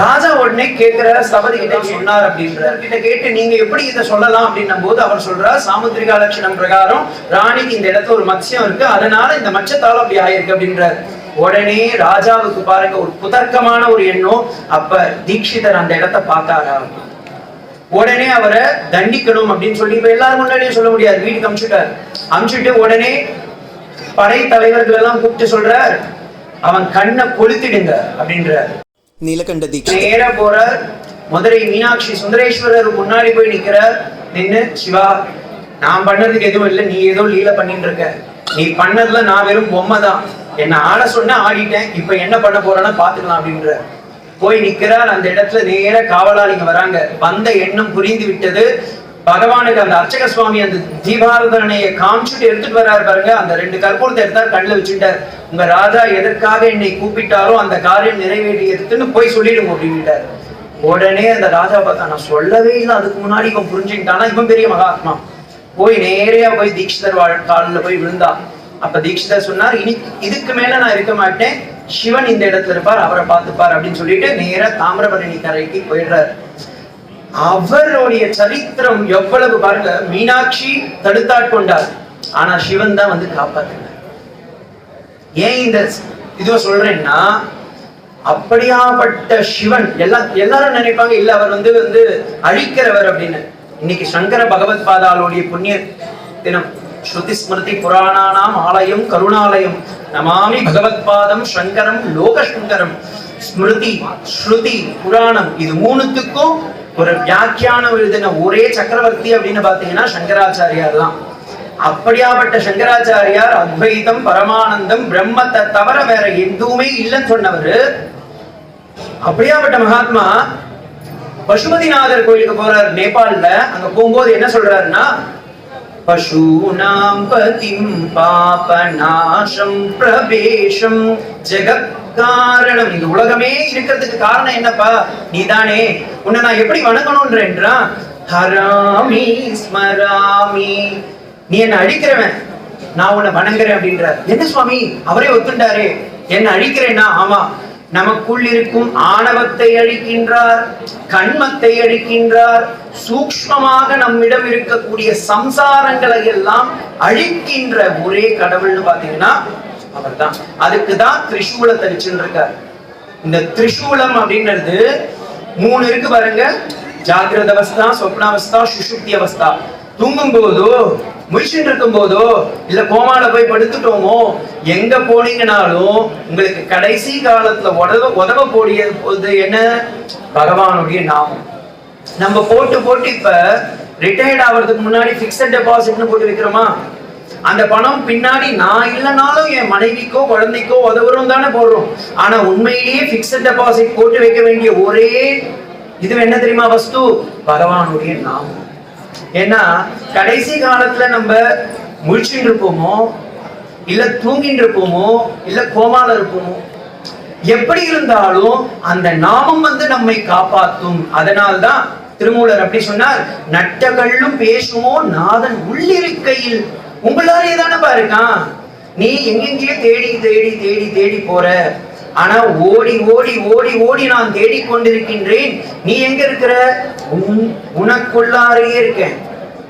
ராஜா உடனே கேட்கிறார், ஸ்தபதி கிட்ட சொன்னார் அப்படின்றார். கிட்ட கேட்டு நீங்க எப்படி இதை சொல்லலாம் அப்படின்னும் போது அவர் சொல்றார், சாமுத்ரிகா லட்சணம் பிரகாரம் ராணிக்கு இந்த இடத்துல ஒரு மத்யம் இருக்கு, அதனால இந்த மச்சத்தால அப்படி ஆயிருக்கு அப்படின்றார். உடனே ராஜாவுக்கு பாருங்க ஒரு புதர்க்கமான ஒரு எண்ணம். அப்ப தீட்சிதர் அந்த இடத்தை பார்த்தாரா, உடனே அவரை தண்டிக்கணும் அப்படின்னு சொல்லி, இப்ப எல்லாரும் முன்னாடியே சொல்ல முடியாது, வீட்டுக்கு அனுப்பிச்சுட்டார். அனுப்பிச்சுட்டு உடனே படை தலைவர்கள் எல்லாம் கூப்பிட்டு சொல்றார், அவன் கண்ணை கொளுத்திடுங்க அப்படின்றார். நீலகண்ட தீட்சிதர் நேரா போறார். மதுரை மீனாட்சி சுந்தரேஸ்வரர் முன்னாடி போய் நிக்கிறார். நின்னு, சிவா, நான் பண்ணதுக்கு எதுவும் இல்லை, நீ ஏதோ லீல பண்ணிட்டு இருக்க, நீ பண்ணதுல நான் வெறும் பொம்மை தான், என்ன ஆட சொன்ன ஆடிட்டேன், இப்ப என்ன பண்ண போறேன்னா பாத்துக்கலாம் அப்படின்ற. போய் நிக்கிறார். அந்த இடத்துல நேர காவலாளிங்க வராங்க. வந்த எண்ணம் புரிந்து விட்டது. பகவானுக்கு அந்த அர்ச்சக சுவாமி அந்த தீபாரதனையை காமிச்சுட்டு எடுத்துட்டு வர்றாரு பாருங்க. அந்த 2 கற்பூரத்தை எடுத்தார், கண்ணில் வச்சுட்டார். உங்க ராஜா எதற்காக என்னை கூப்பிட்டாரோ அந்த காரியம் நிறைவேறியதுன்னு போய் சொல்லிடுங்க அப்படின்ட்டார். உடனே அந்த ராஜா பார்த்தா, நான் சொல்லவே இல்லை, அதுக்கு முன்னாடி இவன் புரிஞ்சுக்கிட்டானா, இவன் பெரிய மகாத்மா. போய் நேரையா போய் தீட்சிதர் காலில் போய் விழுந்தா. அப்ப தீட்சிதர் சொன்னார், இனி இதுக்கு மேல நான் இருக்க மாட்டேன், சிவன் இந்த இடத்துல இருப்பார், அவரை பார்த்துப்பார் அப்படின்னு சொல்லிட்டு நேரா தாமிரபரணி கரைக்கு போயிடுறாரு. அவருடைய சரித்திரம் எவ்வளவு பாருங்க. மீனாட்சி தடுத்தாட்கொண்டார், ஆனா சிவன் தான் காப்பாத்தினார். ஏன் இந்த இதோ சொல்றேன்னா, அப்படியாப்பட்ட சிவன் எல்லாரும் நினைப்பாங்க இல்ல அவர் அழிக்கிறவர் அப்படின்னு. இன்னைக்கு சங்கர பகவத் பாதாளுடைய புண்ணிய தினம். ஸ்ருதி ஸ்மிருதி புராணானாம் ஆலயம் கருணாலயம் நமாமி பகவத் பாதம் சங்கரம் லோகசங்கரம். ஸ்மிருதி, ஸ்ருதி, புராணம், இது 3த்துக்கும் ஒரு வியாக்கியானம் எழுதின ஒரே சக்கரவர்த்தி அப்படின்னு பாத்தீங்கன்னா சங்கராச்சாரியார் தான். அப்படியாப்பட்ட சங்கராச்சாரியார் அத்வைதம், பரமானந்தம், பிரம்மத்தை தவிர வேற எதுவுமே இல்லைன்னு சொன்னவர். அப்படியாப்பட்ட மகாத்மா பசுபதிநாதர் கோயிலுக்கு போறார் நேபாள்ல. அங்க போகும்போது என்ன சொல்றாருன்னா, பசூனாம் பதிம் பாபநாசம் பிரவேசம் ஜெகத் காரணம். இந்த உலகமே இருக்கிறதுக்கு காரணம் என்னப்பா, நீதானே, உன்னை நான் எப்படி வணங்கணும்ன்றா. ஹராமி ஸ்மராமி, நீ என்ன அழிக்கிறவன், நான் உன்னை வணங்குறேன் அப்படின்றார். என்ன சுவாமி, அவரே ஒத்துண்டாரே, என்ன அழிக்கிறேன்னா, ஆமா, நமக்குள் இருக்கும் ஆணவத்தை அழிக்கின்றார், கண்மத்தை அழிக்கின்றார், சூக்ஷ்மமாக நம்மிடம் இருக்கக்கூடிய சம்சாரங்களை எல்லாம் அழிக்கின்ற ஒரே கடவுள்னு பாத்தீங்கன்னா அவர் தான். அதுக்குதான் திரிசூலத்தை வச்சுருக்கார். இந்த திரிசூலம் அப்படின்றது 3 இருக்கு பாருங்க. ஜாகிரத அவஸ்தா, சொப்னாவஸ்தா, சுஷுப்தி அவஸ்தா. தூங்கும் போதோ, முழிச்சுட்டு இருக்கும் போதோ, இல்ல கோமால போய் படுத்துட்டோமோ, எங்க போனீங்கனாலும் உங்களுக்கு கடைசி காலத்துல உதவ போடிய போது என்ன, பகவானுடைய நாமம். நம்ம போட்டு இப்ப ரிட்டையர்ட் ஆகிறதுக்கு முன்னாடி பிக்ஸட் டெபாசிட்னு போட்டு வைக்கிறோமா, அந்த பணம் பின்னாடி நான் இல்லைனாலும் என் மனைவிக்கோ குழந்தைக்கோ உதவுறோம் தானே போடுறோம். ஆனா உண்மையிலேயே பிக்ஸட் டெபாசிட் போட்டு வைக்க வேண்டிய ஒரே இது என்ன தெரியுமா வஸ்து? பகவானுடைய நாமம். ஏன்னா கடைசி காலத்துல நம்ம முழிச்சுட்டு இருப்போமோ, இல்ல தூங்கிட்டு இருப்போமோ, இல்ல கோமால இருப்போமோ, எப்படி இருந்தாலும் அந்த நாமம் நம்மை காப்பாற்றும். அதனால்தான் திருமூலர் அப்படி சொன்னார், நட்ட கள்ளும் பேசுமோ நாதன் உள்ளிருக்கையில். உங்களாலே தானப்பா இருக்கான். நீ எங்கெங்கேயோ தேடி தேடி தேடி தேடி போற, ஆனா ஓடி ஓடி ஓடி ஓடி நான் தேடிக்கொண்டிருக்கின்றேன். நீ எங்க இருக்கிற? உனக்குள்ளாரையே இருக்கேன்,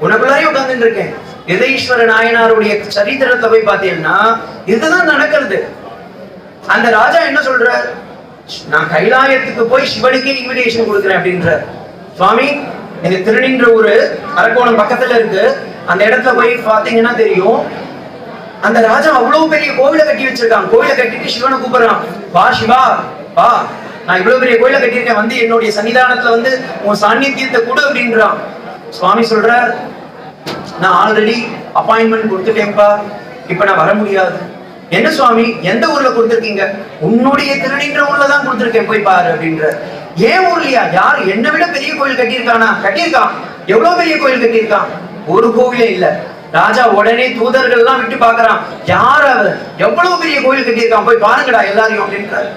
உனக்குள்ளாரே உட்கார்ந்துட்டு இருக்கேன். யதீஸ்வர நாயனாருடைய சரித்திரத்தை போய் பார்த்தீங்கன்னா இதுதான் நடக்கிறது. அந்த ராஜா என்ன சொல்ற? நான் கைலாயத்துக்கு போய் சிவனுக்கே இன்விடேஷன் கொடுக்குறேன் அப்படின்ற. சுவாமி, எங்க திருநின்ற ஒரு அரக்கோணம் பக்கத்துல இருக்கு, அந்த இடத்துல போய் பாத்தீங்கன்னா தெரியும். அந்த ராஜா அவ்வளவு பெரிய கோவிலை கட்டி வச்சிருக்கான். கோவிலை கட்டிட்டு சிவனை கூப்பிடுறான், வா சிவா வா, நான் இவ்வளவு பெரிய கோயிலை கட்டியிருக்கேன், வந்து என்னுடைய சன்னிதானத்துல வந்து உன் சாநித்தியத்தை கொடு அப்படின்றான். சுவாமி சொல்ற, நான் ஆல்ரெடி அப்பாயின்மெண்ட் கொடுத்துட்டேன்ப்பா, இப்ப நான் வர முடியாது. என்ன சுவாமி, எந்த ஊர்ல கொடுத்திருக்கீங்க? உன்னுடைய திருநின்ற ஊர்ல தான் கொடுத்திருக்கேன், போய் பாரு அப்படின்ற. ஏன் ஊர்லயா? யார் என்னை விட பெரிய கோயில் கட்டியிருக்கானா? கட்டியிருக்கான். எவ்வளவு பெரிய கோயில் கட்டியிருக்கான்? ஒரு கோவிலே இல்ல. ராஜா உடனே தூதர்கள் எல்லாம் விட்டு பாக்குறான், யார் அவர், எவ்வளவு பெரிய கோயில் கட்டியிருக்கான், போய் பாருங்கடா எல்லாரையும் அப்படின்றாரு.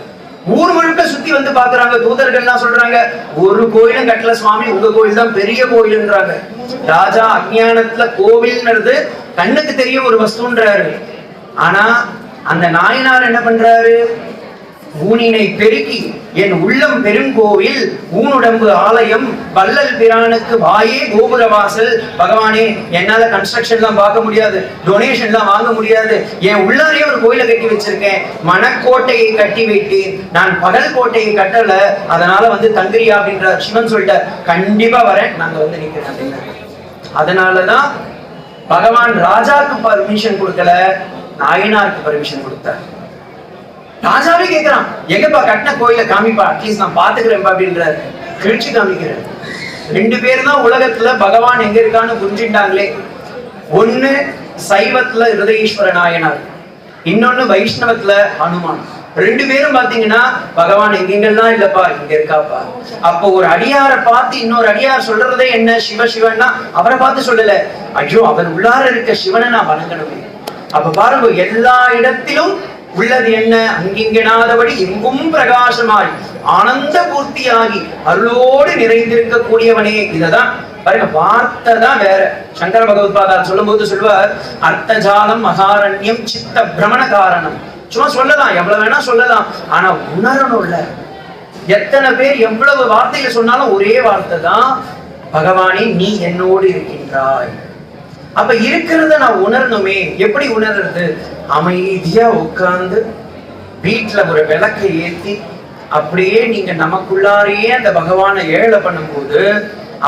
ஊர் முழுக்க சுத்தி வந்து பாக்குறாங்க. தூதர்கள் எல்லாம் சொல்றாங்க, ஒரு கோயிலும் கட்டல சுவாமி, உங்க கோயில் தான் பெரிய கோயில்ன்றாங்க. ராஜா அஞ்ஞானத்துல கோவில்ன்றது கண்ணுக்கு தெரிய ஒரு வஸ்துன்றாரு. ஆனா அந்த நாயனார் என்ன பண்றாரு? ஊனினை பெருக்கி என் உள்ளம் பெருங்கோவில், ஊனுடம்பு ஆலயம், வள்ளல் பிரானுக்கு வாயே கோபுர வாசல். பகவானே, என்னால கன்ஸ்ட்ரக்ஷன் எல்லாம் பார்க்க முடியாது, டொனேஷன் எல்லாம் வாங்க முடியாது, என் உள்ளாரே ஒரு கோயிலை கட்டி வச்சிருக்கேன், மனக்கோட்டையை கட்டி வைத்தேன், நான் பகல் கோட்டையை கட்டல, அதனால வந்து தங்கிரியா அப்படின்ற. சிவன் சொல்லிட்டார், கண்டிப்பா வரேன், நாங்க வந்து நிக்கிறேன் அப்படின்னு. அதனாலதான் பகவான் ராஜாக்கு பர்மிஷன் கொடுக்கல, நாயனாருக்கு பர்மிஷன் கொடுத்தார். ராஜாவே கேட்கிறான், எங்கப்பா கட்டின கோயில காமிப்பா, அட்லீஸ்ட் நான் பாத்துக்கிறேன்பா அப்படின்றாரு. கிழிச்சு காமிக்கிறேன். 2 பேர் தான் உலகத்துல பகவான் எங்க இருக்கான்னு புரிஞ்சுட்டாங்களே. ஒண்ணு சைவத்துல ஹிருதயேஸ்வர நாயனார், இன்னொன்னு வைஷ்ணவத்துல ஹனுமான். 2 பேரும் பாத்தீங்கன்னா பகவான் எங்கெங்கெல்லாம் இல்லப்பா, இங்க இருக்காப்பா. அப்போ ஒரு அடியாரை பார்த்து இன்னொரு அடியார் சொல்றதே என்ன? சிவ சிவன்னா அவரை பார்த்து சொல்லல, ஐயோ அவர் உள்ளார இருக்க சிவனை நான் வணங்கணுமே. அப்ப பாருங்க, எல்லா இடத்திலும் உள்ளது என்ன? அங்கிங்கனாதபடி எங்கும் பிரகாசமாய் ஆனந்த பூர்த்தியாகி அருளோடு நிறைந்திருக்க கூடியவனே. இததான் பாருங்க, வார்த்தை தான் வேற. சங்கர பகவத்பாதார் சொல்லும் போது சொல்வார், அர்த்தஜாலம் மகாரண்யம் சித்த பிரமண காரணம். சும்மா சொல்லலாம், எவ்வளவு வேணா சொல்லலாம், ஆனா உணரணும்ல. எத்தனை பேர் எவ்வளவு வார்த்தைகள் சொன்னாலும் ஒரே வார்த்தை தான், பகவானே நீ என்னோடு இருக்கின்றாய். அப்ப இருக்கிறத நான் உணரணுமே. எப்படி உணர்றது? அமைதியா உட்கார்ந்து வீட்டுல ஒரு விளக்கை ஏத்தி அப்படியே நீங்க நமக்குள்ளாரையே அந்த பகவானை ஏழை பண்ணும்போது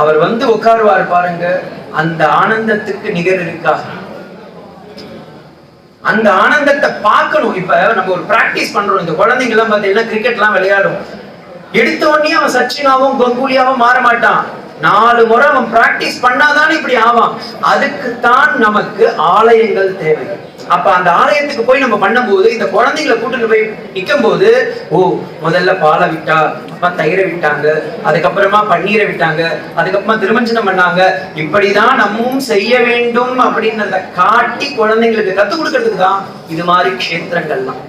அவர் வந்து உட்காருவார் பாருங்க. அந்த ஆனந்தத்துக்கு நிகர் இருக்கா? அந்த ஆனந்தத்தை பார்க்கணும். இப்ப நம்ம ஒரு பிராக்டிஸ் பண்றோம். இந்த குழந்தைங்க எல்லாம் பாத்தீங்கன்னா கிரிக்கெட் எல்லாம் விளையாடும். எடுத்த உடனே அவன் சச்சினாவும் கங்குலியாவும் மாற மாட்டான். 4 முறை அவன் பிராக்டிஸ் பண்ணாதானே இப்படி ஆவான். அதுக்குத்தான் நமக்கு ஆலயங்கள் தேவை. அப்ப அந்த ஆலயத்துக்கு போய் நம்ம பண்ணும்போது, இந்த குழந்தைகளை கூட்டிட்டு போய் நிற்கும் போது, ஓ முதல்ல பாலை விட்டா, அப்புறம் தயிரை விட்டாங்க, அதுக்கப்புறமா பன்னீரை விட்டாங்க, அதுக்கப்புறமா திருமஞ்சனம் பண்ணாங்க, இப்படிதான் நம்மும் செய்ய வேண்டும் அப்படின்றத காட்டி குழந்தைங்களுக்கு கத்துக் கொடுக்கறதுக்கு தான் இது மாதிரி க்ஷேத்திரங்கள்லாம்.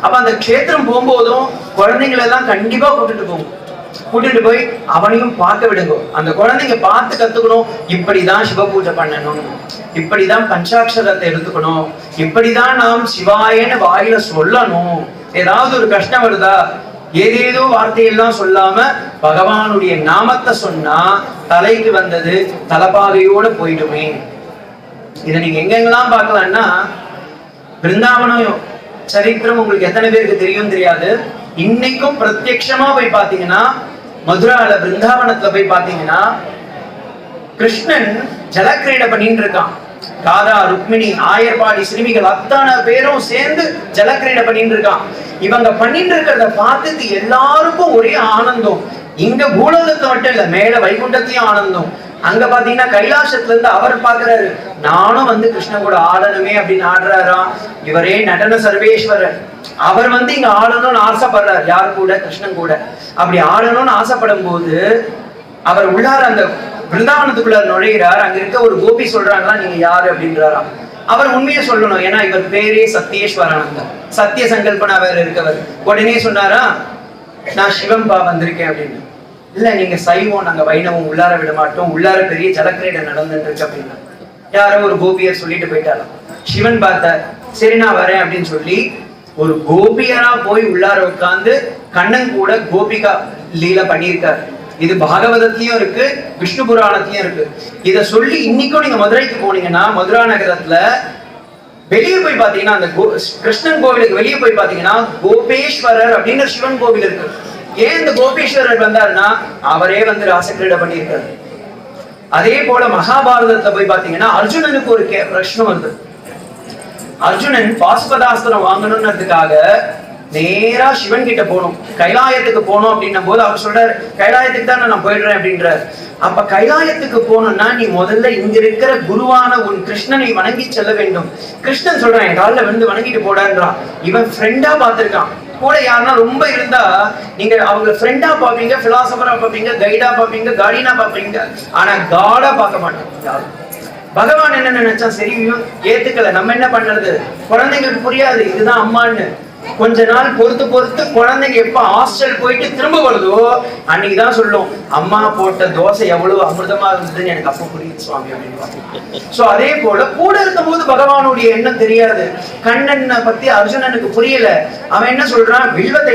அப்ப அந்த க்ஷேத்திரம் போகும்போதும் குழந்தைங்களை எல்லாம் கண்டிப்பா கூட்டிட்டு போய் அவனையும் பார்க்க விடுங்க. அந்த குழந்தைங்க பார்த்து கத்துக்கணும், இப்படிதான் சிவ பூஜை பண்ணணும், இப்படிதான் பஞ்சாட்சரத்தை எடுத்துக்கணும், இப்படிதான் நாம் சிவாயன்னு வாயில சொல்லணும். ஏதாவது ஒரு கஷ்டம் வருதா, ஏதேதோ வார்த்தையெல்லாம் சொல்லாம பகவானுடைய நாமத்தை சொன்னா தலைக்கு வந்தது தலபாகையோட போயிடுமே. இதை நீங்க எங்கெங்கெல்லாம் பார்க்கலாம்னா, பிருந்தாவனம் சரித்திரம் உங்களுக்கு எத்தனை பேருக்கு தெரியும் தெரியாது. இன்னைக்கும் பிரத்யட்சமா போய் பாத்தீங்கன்னா, மதுரால பிருந்தாவனத்துல போய் பாத்தீங்கன்னா, கிருஷ்ணன் ஜலக்கிரீடை பண்ணிட்டு இருக்கான். ராதா, ருக்மிணி, ஆயர்பாடி சிறுமிகள் அத்தனை பேரும் சேர்ந்து ஜலக்கிரீடை பண்ணிட்டு இருக்கான். இவங்க பண்ணிட்டு இருக்கிறத பார்த்துட்டு எல்லாருக்கும் ஒரே ஆனந்தம். இங்க பூலோகத்தை மட்டும் இல்ல, மேல வைகுண்டத்தையும் ஆனந்தம். அங்க பாத்தீங்கன்னா கைலாசத்துல இருந்து அவர் பாக்குறாரு, நானும் வந்து கிருஷ்ணன் கூட ஆடணுமே அப்படின்னு ஆடுறாராம். இவரே நடன சர்வேஸ்வரர், அவர் வந்து இங்க ஆடணும்னு ஆசைப்படுறாரு. யாரு கூட? கிருஷ்ணன் கூட. அப்படி ஆடணும்னு ஆசைப்படும் போது அவர் உள்ளார அந்த பிருந்தாவனத்துக்குள்ள நுழைகிறார். அங்க இருக்க ஒரு கோபி சொல்றாங்களா, நீங்க யாரு அப்படின்றாராம். அவர் உண்மையை சொல்லணும், ஏன்னா இவர் பேரே சத்தியேஸ்வரானந்தர், சத்திய சங்கல்பனா வேற இருக்கவர். உடனே சொன்னாரா, நான் சிவம்பா வந்திருக்கேன் அப்படின்னு. இல்ல நீங்க சைவம், நாங்க வைணவம், உள்ளார விட மாட்டோம், உள்ளார பெரிய ஜலக்கிரீடை நடந்துட்டு இருக்கு அப்படின்னா. யாரோ ஒரு கோபியர் சொல்லிட்டு போயிட்டாராம். சிவன் பார்த்தார், சரி நான் வரேன் அப்படின்னு சொல்லி ஒரு கோபியரா போய் உள்ளார உட்கார்ந்து கண்ணன் கூட கோபிகா லீல பண்ணியிருக்காரு. இது பாகவதத்திலயும் இருக்கு, விஷ்ணு புராணத்திலயும் இருக்கு. இத சொல்லி இன்னைக்கும் நீங்க மதுரைக்கு போனீங்கன்னா, மதுரா நகரத்துல வெளியே போய் பாத்தீங்கன்னா, அந்த கிருஷ்ணன் கோவிலுக்கு வெளியே போய் பாத்தீங்கன்னா கோபேஸ்வரர் அப்படின்னு சிவன் கோவில் இருக்கு. ஏன் இந்த கோபேஸ்வரர் வந்தாருன்னா, அவரே வந்து ராசக்கிரீடை பண்ணியிருக்காரு. அதே போல மகாபாரதத்துல போய் பாத்தீங்கன்னா அர்ஜுனனுக்கு ஒரு பிரச்சனை வருது. அர்ஜுனன் பாசுபதாஸ்திரம் வாங்கணும்ன்றதுக்காக நேரா சிவன் கிட்ட போகணும், கைலாயத்துக்கு போகணும் அப்படின்னும் போது அவர் சொல்றாரு, கைலாயத்துக்கு தான் நான் போயிடுறேன் அப்படின்றார். அப்ப கைலாயத்துக்கு போகணும்னா நீ முதல்ல இங்க இருக்கிற குருவான உன் கிருஷ்ணனை வணங்கி செல்ல வேண்டும். கிருஷ்ணன் சொல்றான், என் காலில் விழுந்து வணங்கிட்டு போடான்றான். இவன் ஃப்ரெண்டா பார்த்திருக்கான். கூட யாருன்னா ரொம்ப இருந்தா நீங்க அவங்க ஃப்ரெண்டா பாப்பீங்க, பிலாசபரா பாப்பீங்க, கைடா பாப்பீங்க, கார்டியனா பாப்பீங்க, ஆனா காடா பார்க்க மாட்டாங்க. பகவான் என்ன நினைச்சா, சரி ஏத்துக்கல, நம்ம என்ன பண்றது, குழந்தைங்களுக்கு புரியாது இதுதான் அம்மான்னு. கொஞ்ச நாள் பொறுத்து குழந்தைங்க எப்ப ஹாஸ்டல் போயிட்டு திரும்ப வருதோ அன்னைக்குதான் சொல்லும், அம்மா போட்ட தோசை எவ்வளவு அமிர்தமா இருந்ததுன்னு எனக்கு அப்ப புரியுது சுவாமி அப்படின்னு. சோ அதே போல கூட இருக்கும் போது பகவானுடைய எண்ணம் தெரியாது. கண்ணனை பத்தி அர்ஜுனனுக்கு புரியல. அவன் என்ன சொல்றான், வில்வத்தை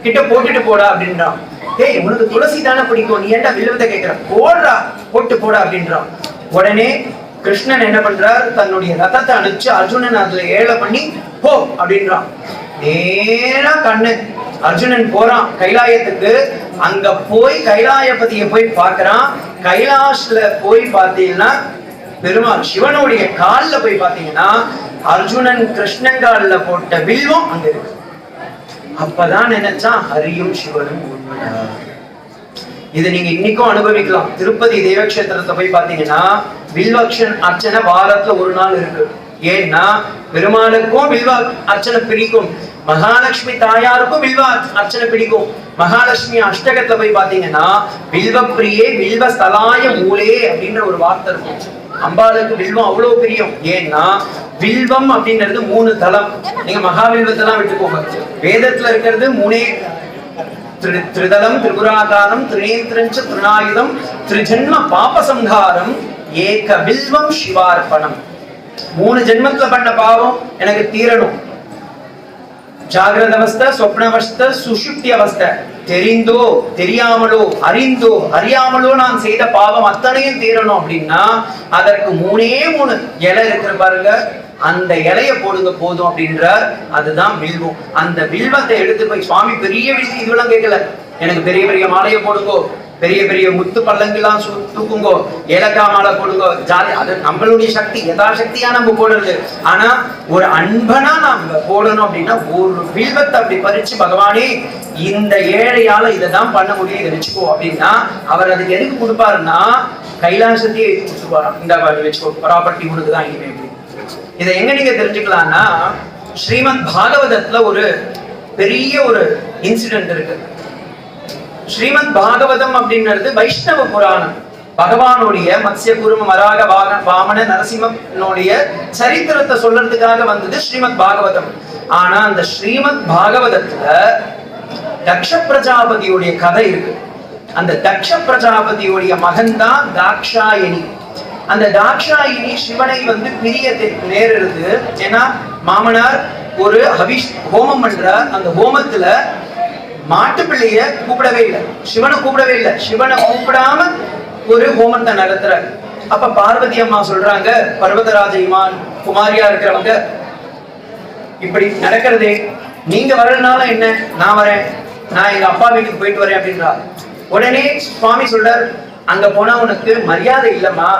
கிட்ட போட்டுட்டு போடா அப்படின்றான். ஏய் உனக்கு துளசி தானே பிடிக்கும், நீ ஏன்டா வில்வத்தை கேட்கிற, போடுறா போட்டு போடா அப்படின்றான். உடனே கிருஷ்ணன் என்ன பண்றார், தன்னுடைய ரதத்தை அனுப்பிச்சு அர்ஜுனன் அதுல ஏழை பண்ணி போ அப்படின்றான். நேரா கண்ணன் அர்ஜுனன் போறான் கைலாயத்துக்கு. அங்க போய் கைலாயபதியை போய் பார்க்கறான். கைலாஷ்ல போய் பார்த்தீங்கன்னா பெருமாள் சிவனுடைய கால்ல போய் பார்த்தீங்கன்னா அர்ஜுனன் கிருஷ்ணன் கால்ல போட்ட வில்வம் அங்க இருக்கு. அப்பதான் நினைச்சான், ஹரியும் சிவனும் உண்மையா. இதை நீங்க இன்னைக்கும் அனுபவிக்கலாம். திருப்பதி தேவக்ஷேத்திரத்தை போய் பாத்தீங்கன்னா வில்வக்ஷன் அர்ச்சனை வாரத்துல ஒரு நாள் இருக்கு. ஏன்னா பெருமாளுக்கும் வில்வ அர்ச்சனை பிடிக்கும், மகாலட்சுமி தாயாருக்கும் வில்வ அர்ச்சனை பிடிக்கும். மகாலட்சுமி அஷ்டகத்துல போய் பாத்தீங்கன்னா வில்வப்பிரியே வில்வஸ்தலாய மூலே அப்படின்ற ஒரு வார்த்தை இருக்கும். அம்பாளுக்கு வில்வம் அவ்வளவு பிரியம். ஏன்னா வில்வம் அப்படின்றது 3 தலம். நீங்க மகாவில்வத்தெல்லாம் விட்டுக்கோங்க, வேதத்துல இருக்கிறது 3 திரிதலம் திரிபுராகாரம் திரிநேத்திரஞ்ச திருநாயுதம் திரிஜன்ம பாபசம்ஹாரம் ஏக வில்வம் சிவார்ப்பணம். 3 ஜென்மத்துல பண்ண பாவம் எனக்கு தீரணும். ஜாகிரத அவஸ்தை, சொப்னவஸ்தை, சுஷுப்தி அவஸ்தை, தெரிந்தோ தெரியாமலோ அறிந்தோ அறியாமலோ நான் செய்த பாவம் அத்தனையும் தீரணும் அப்படின்னா அதற்கு 3 இலை இருக்கிற பாருங்க, அந்த இலைய போடுங்க போதும் அப்படின்றார். அதுதான் வில்வம். அந்த வில்வத்தை எடுத்து போய் சுவாமி பெரிய இதுவெல்லாம் கேட்கல, எனக்கு பெரிய பெரிய மாலையை போடுங்கோ, பெரிய பெரிய முத்து பல்லங்கெல்லாம் தூக்குங்கோ, ஏலக்காய் மாலை போடுங்கோ, ஜாதி, அது நம்மளுடைய சக்தி, யதாசக்தியா நம்ம போடுறது. ஆனா ஒரு அன்பனா நாம போடணும் அப்படின்னா ஒரு வில்வத்தை அப்படி பறிச்சு, பகவானே இந்த ஏழையால இதை தான் பண்ண முடியும், இதை வச்சுக்கோ அப்படின்னா அவர் அதுக்கு எதுக்கு கொடுப்பாருன்னா கைலாசத்தையே எதுக்கு கொடுத்துருவாராம். இந்த வச்சுக்கோ, ப்ராப்பர்ட்டி உனக்கு தான் இனிமே. இதை எங்க நீங்க தெரிஞ்சுக்கலாம்னா ஸ்ரீமத் பாகவதத்துல ஒரு பெரிய ஒரு இன்சிடென்ட் இருக்கு. ஸ்ரீமத் பாகவதம் அப்படின்றது வைஷ்ணவ புராணம். பகவானுடைய மத்ஸ்ய கூர்ம வராக வாமன நரசிம்மனுடைய சரித்திரத்தை சொல்றதுக்காக வந்தது ஸ்ரீமத் பாகவதம். ஆனா அந்த ஸ்ரீமத் பாகவதத்துல தக்ஷ பிரஜாபதியுடைய கதை இருக்கு. அந்த தக்ஷ பிரஜாபதியுடைய மகன் தான் தாக்ஷாயணி. அந்த தாக்ஷாயினி சிவனை வந்து பிரிய நேரிடுது. ஏன்னா மாமனார் ஒரு ஹோமம் பண்றார். அந்த ஹோமத்துல மாட்டு பிள்ளைய கூப்பிடவே இல்லை, சிவனை கூப்பிடவே இல்லை. சிவனை கூப்பிடாம ஒரு ஹோமத்தை நடத்துறாரு. அப்ப பார்வதி அம்மா சொல்றாங்க, பர்வதராஜைமான் குமாரியா இருக்கிறவங்க, இப்படி நடக்கிறதே, நீங்க வரதுனால என்ன, நான் வரேன், நான் எங்க அப்பா வீட்டுக்கு போயிட்டு வரேன் அப்படின்றா. உடனே சுவாமி சொல்றார், அங்க போனா உனக்கு மரியாதை இல்லம்மா,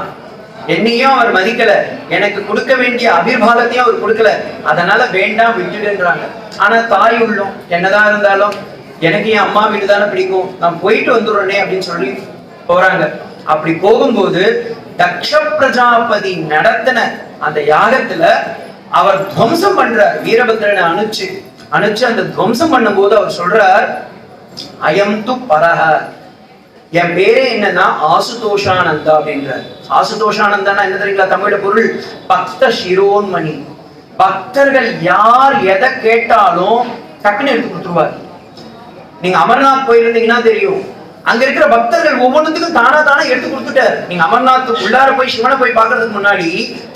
என்னையும் அவர் மதிக்கல, எனக்கு கொடுக்க வேண்டிய அபிர்வாகத்தையும் அவர் கொடுக்கல, அதனால வேண்டாம் விட்டுடுன்றாங்க. ஆனா தாய் உள்ளம் என்னதான் இருந்தாலும் எனக்கு என் அம்மா வீடு தானே பிடிக்கும், நான் போயிட்டு வந்துடுறேனே அப்படின்னு சொல்லி போறாங்க. அப்படி போகும்போது தக்ஷ பிரஜாபதி நடத்தின அந்த யாகத்துல அவர் துவம்சம் பண்றார். வீரபத்ரனை அனுச்சு அந்த துவம்சம் பண்ணும்போது அவர் சொல்றார், அயம் து பரஹ, என் பேரே என்னன்னா ஆசுதோஷானந்தா அப்படின்றார். ஆசுதோஷானந்தானா என்ன தெரியுங்களா? தமிழ பொருள் பக்த சிரோன்மணி. பக்தர்கள் யார் எதை கேட்டாலும் டக்குன்னு எடுத்து கொடுத்துருவார். நீங்க அமர்நாத் போயிருந்தீங்கன்னா தெரியும், அங்க இருக்கிற பக்தர்கள் ஒவ்வொன்றுத்துக்கும் தானா எடுத்து கொடுத்துட்டாரு. நீங்க அமர்நாத் உள்ளார போய் சிவனை போய் பாக்குறதுக்கு முன்னாடி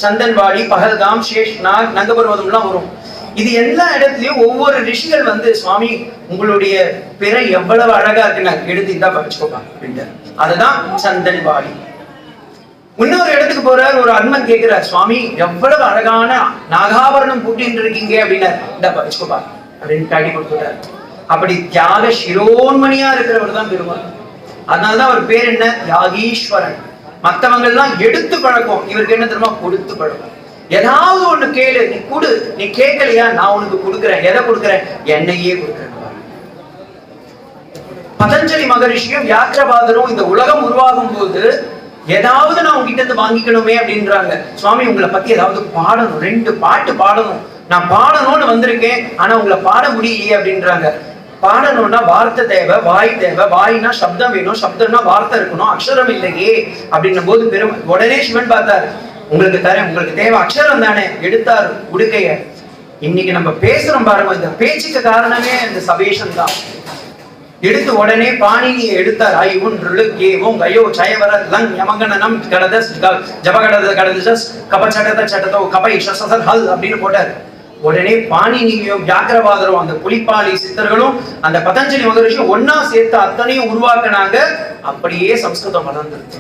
சந்தன்வாடி, பகல்காம், சேஷ்நாக், நங்கபர்வதம் எல்லாம் வரும். இது எல்லா இடத்துலயும் ஒவ்வொரு ரிஷிகள் வந்து, சுவாமி உங்களுடைய பிறை எவ்வளவு அழகா இருக்குன்னு எடுத்து இதான் படிச்சுக்கோப்பாங்க அப்படின்ட்டு. அதுதான் சந்தன்வாடி. இன்னொரு இடத்துக்கு போறாரு, ஒரு அன்மன் கேட்கிறார், சுவாமி எவ்வளவு அழகான நாகாபரணம் பூட்டின்னு இருக்கீங்க அப்படின்னா, இந்த படிச்சுக்கோப்பா அப்படின்னு காட்டி கொடுத்துட்டாரு. அப்படி தியாக சிரோன்மணியா இருக்கிறவர் தான் பெருமாள். அதனாலதான் அவர் பேர் என்ன? தியாகீஸ்வரன். மற்றவங்க எல்லாம் எடுத்து பழக்கம், இவருக்கு என்ன தெரியுமா? கொடுத்து பழக்கம். ஏதாவது ஒண்ணு கேளு, நீ கொடு, நீ கேட்கலையா நான் உனக்கு கொடுக்குறேன். எதை கொடுக்குறேன்? என்னையே கொடுக்குறேன். பதஞ்சலி மகரிஷியும் வியாக்கிரபாதரும் இந்த உலகம் உருவாகும் போது ஏதாவது நான் உங்ககிட்ட இருந்து வாங்கிக்கணுமே அப்படின்றாங்க. சுவாமி உங்களை பத்தி ஏதாவது பாடணும், 2 பாட்டு பாடணும், நான் பாடணும்னு வந்திருக்கேன், ஆனா உங்களை பாட முடியலையே அப்படின்றாங்க. பாடணும்னா வார்த்தை தேவை, வாய் தேவை. வாய்னா சப்தம் வேணும், சப்தம்னா வார்த்தை இருக்கணும், அக்ஷரம் இல்லையே அப்படின்னும் போது உடனே சிவன் பார்த்தார், உங்களுக்கு தரேன், உங்களுக்கு தேவை அக்ஷரம் தானே. எடுத்தார் உடுக்கைய. இன்னைக்கு நம்ம பேசுறோம் பாருங்க, இந்த பேச்சுக்கு காரணமே இந்த சபேஷன் தான். எடுத்து உடனே பாணினியை எடுத்தார். ஐ உன் கேவும் கயோ சயவர லங் யமகணனம் கடதஸ் ஜபகடத கடதஸ் கபச்சடத சடதோ கபை ஷசசல் ஹல் அப்படின்னு போட்டார். உடனே பாணினியும் வியாக்கிரபாதரும் அந்த புலிப்பாலி சித்தர்களும் அந்த பதஞ்சலி மகரிஷியும் ஒன்னா சேர்த்து அத்தனையும் உருவாக்குனாங்க. அப்படியே சம்ஸ்கிருதம் வளர்ந்துருச்சு.